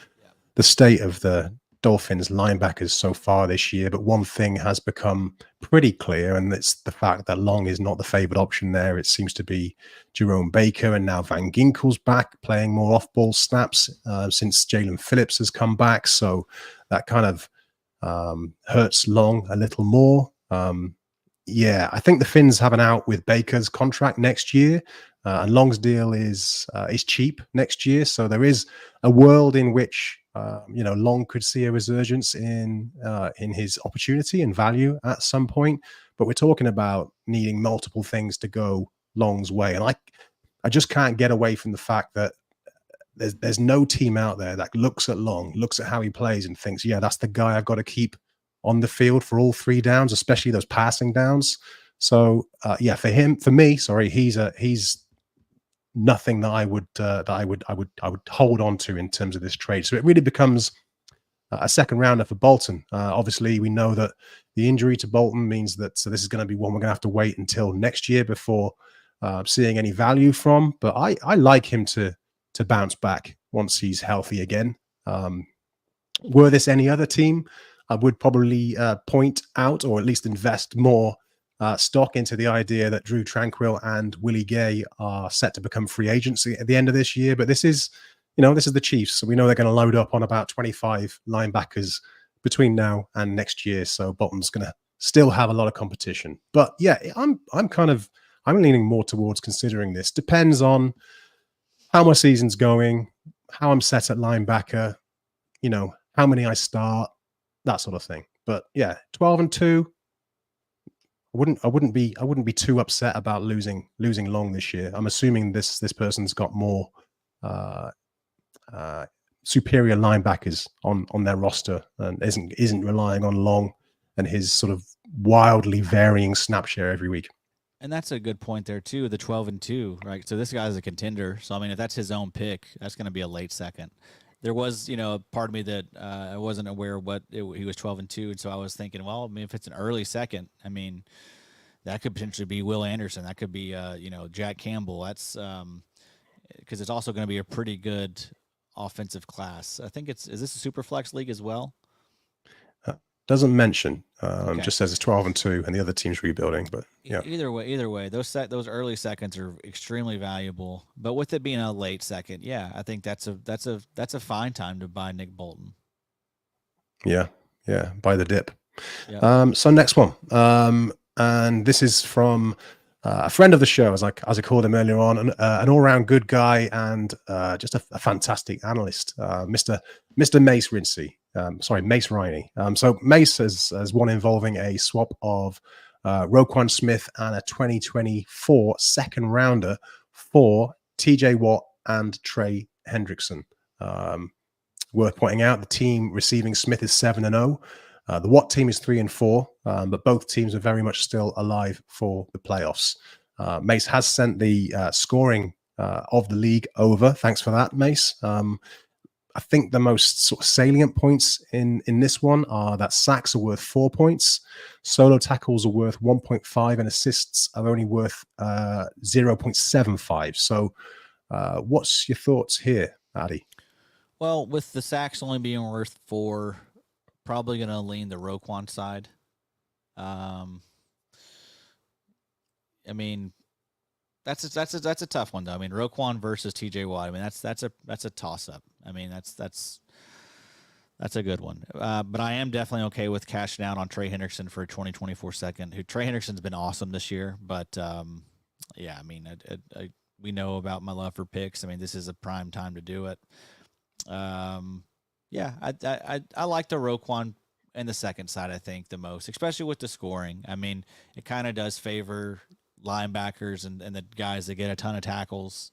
Speaker 1: state of the Dolphins linebackers so far this year, but one thing has become pretty clear, and it's the fact that Long is not the favored option there. It seems to be Jerome Baker, and now Van Ginkel's back playing more off-ball snaps since Jalen Phillips has come back. So that kind of hurts Long a little more. Yeah, I think the Finns have an out with Baker's contract next year, and Long's deal is cheap next year. So there is a world in which Long could see a resurgence in his opportunity and value at some point. But we're talking about needing multiple things to go Long's way, and I just can't get away from the fact that there's no team out there that looks at Long, looks at how he plays, and thinks, yeah, that's the guy I've got to keep on the field for all 3 downs, especially those passing downs. So yeah, for me, sorry, he's nothing that I would hold on to in terms of this trade. So it really becomes a second rounder for Bolton. Obviously, we know that the injury to Bolton means that this is going to be one we're going to have to wait until next year before seeing any value from. But I like him to bounce back once he's healthy again. Were this any other team, I would probably point out, or at least invest more stock into the idea that Drew Tranquil and Willie Gay are set to become free agents at the end of this year. But this is the Chiefs, so we know they're going to load up on about 25 linebackers between now and next year. So Bolton's going to still have a lot of competition. But yeah, I'm leaning more towards considering this. Depends on how my season's going, how I'm set at linebacker, how many I start, that sort of thing. But yeah, 12-2. I wouldn't be too upset about losing Long this year. I'm assuming this person's got more superior linebackers on their roster and isn't relying on Long and his sort of wildly varying snap share every week.
Speaker 3: And that's a good point there too. The 12-2, right? So this guy's a contender. So I mean, if that's his own pick, that's going to be a late second. There was, a part of me that I wasn't aware what he was 12-2, and so I was thinking, well, I mean, if it's an early second, I mean, that could potentially be Will Anderson. That could be, Jack Campbell. That's because it's also going to be a pretty good offensive class. I think is this a Superflex league as well?
Speaker 1: Doesn't mention, just says it's 12-2, and the other team's rebuilding. But yeah,
Speaker 3: either way, those early seconds are extremely valuable. But with it being a late second, yeah, I think that's a fine time to buy Nick Bolton.
Speaker 1: Yeah, buy the dip.
Speaker 3: Yeah.
Speaker 1: So next one, and this is from a friend of the show, as I called him earlier on, an all-round good guy and just a fantastic analyst, Mr. Mace Rinsey. Mace Riney. So Mace has one involving a swap of Roquan Smith and a 2024 second rounder for TJ Watt and Trey Hendrickson. Worth pointing out, the team receiving Smith is 7-0. The Watt team is 3-4, but both teams are very much still alive for the playoffs. Mace has sent the scoring of the league over. Thanks for that, Mace. I think the most sort of salient points in this one are that sacks are worth 4 points, solo tackles are worth 1.5, and assists are only worth 0.75. So what's your thoughts here, Addy?
Speaker 3: Well, with the sacks only being worth 4, probably going to lean the Roquan side. I mean, that's a tough one though. I mean, Roquan versus TJ Watt. I mean, that's a toss up. I mean, that's a good one. But I am definitely okay with cashing out on Trey Hendrickson for a 2024 second. Who Trey Hendrickson's been awesome this year, but yeah, I mean, we know about my love for picks. I mean, this is a prime time to do it. Yeah, I like the Roquan and the second side, I think, the most, especially with the scoring. I mean, it kind of does favor linebackers and the guys that get a ton of tackles.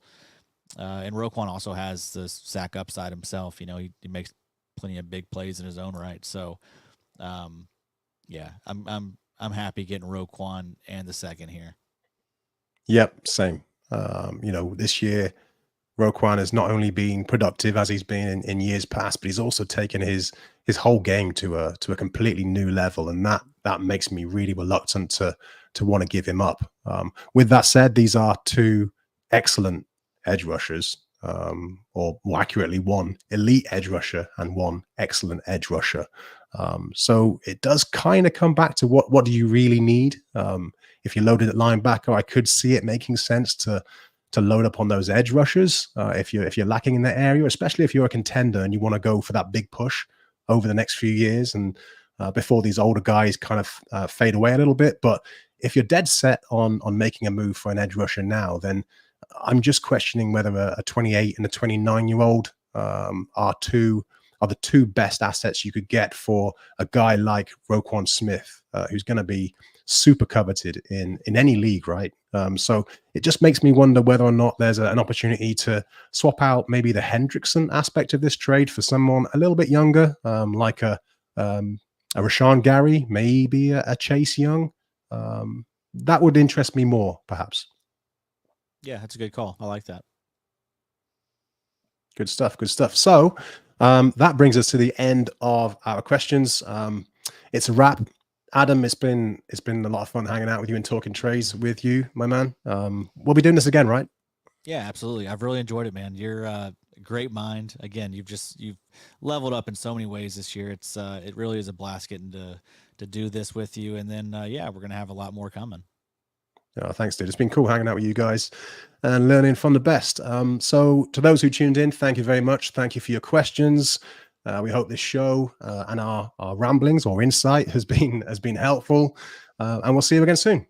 Speaker 3: And Roquan also has the sack upside himself. He makes plenty of big plays in his own right. So, yeah, I'm happy getting Roquan and the second here.
Speaker 1: Yep, same. This year, Roquan has not only been productive as he's been in years past, but he's also taken his whole game to a completely new level, and that makes me really reluctant to want to give him up. With that said, these are two excellent edge rushers, or more accurately, one elite edge rusher and one excellent edge rusher. So it does kind of come back to what do you really need? If you're loaded at linebacker, I could see it making sense to load up on those edge rushers if you're lacking in that area, especially if you're a contender and you want to go for that big push over the next few years and before these older guys kind of fade away a little bit. But if you're dead set on making a move for an edge rusher now, then I'm just questioning whether a 28 and a 29-year-old are the two best assets you could get for a guy like Roquan Smith, who's going to be super coveted in any league, right? So it just makes me wonder whether or not there's an opportunity to swap out maybe the Hendrickson aspect of this trade for someone a little bit younger, like a Rashawn Gary, maybe a Chase Young. That would interest me more, perhaps.
Speaker 3: Yeah, that's a good call. I like that.
Speaker 1: Good stuff. Good stuff. So that brings us to the end of our questions. It's a wrap. Adam, it's been a lot of fun hanging out with you and talking trades with you, my man. We'll be doing this again, right?
Speaker 3: Yeah, absolutely. I've really enjoyed it, man. You're a great mind. Again, you've leveled up in so many ways this year. It really is a blast getting to do this with you. And then we're gonna have a lot more coming.
Speaker 1: Oh, thanks, dude. It's been cool hanging out with you guys and learning from the best. So to those who tuned in, thank you very much. Thank you for your questions. We hope this show and our ramblings or insight has been helpful. And we'll see you again soon.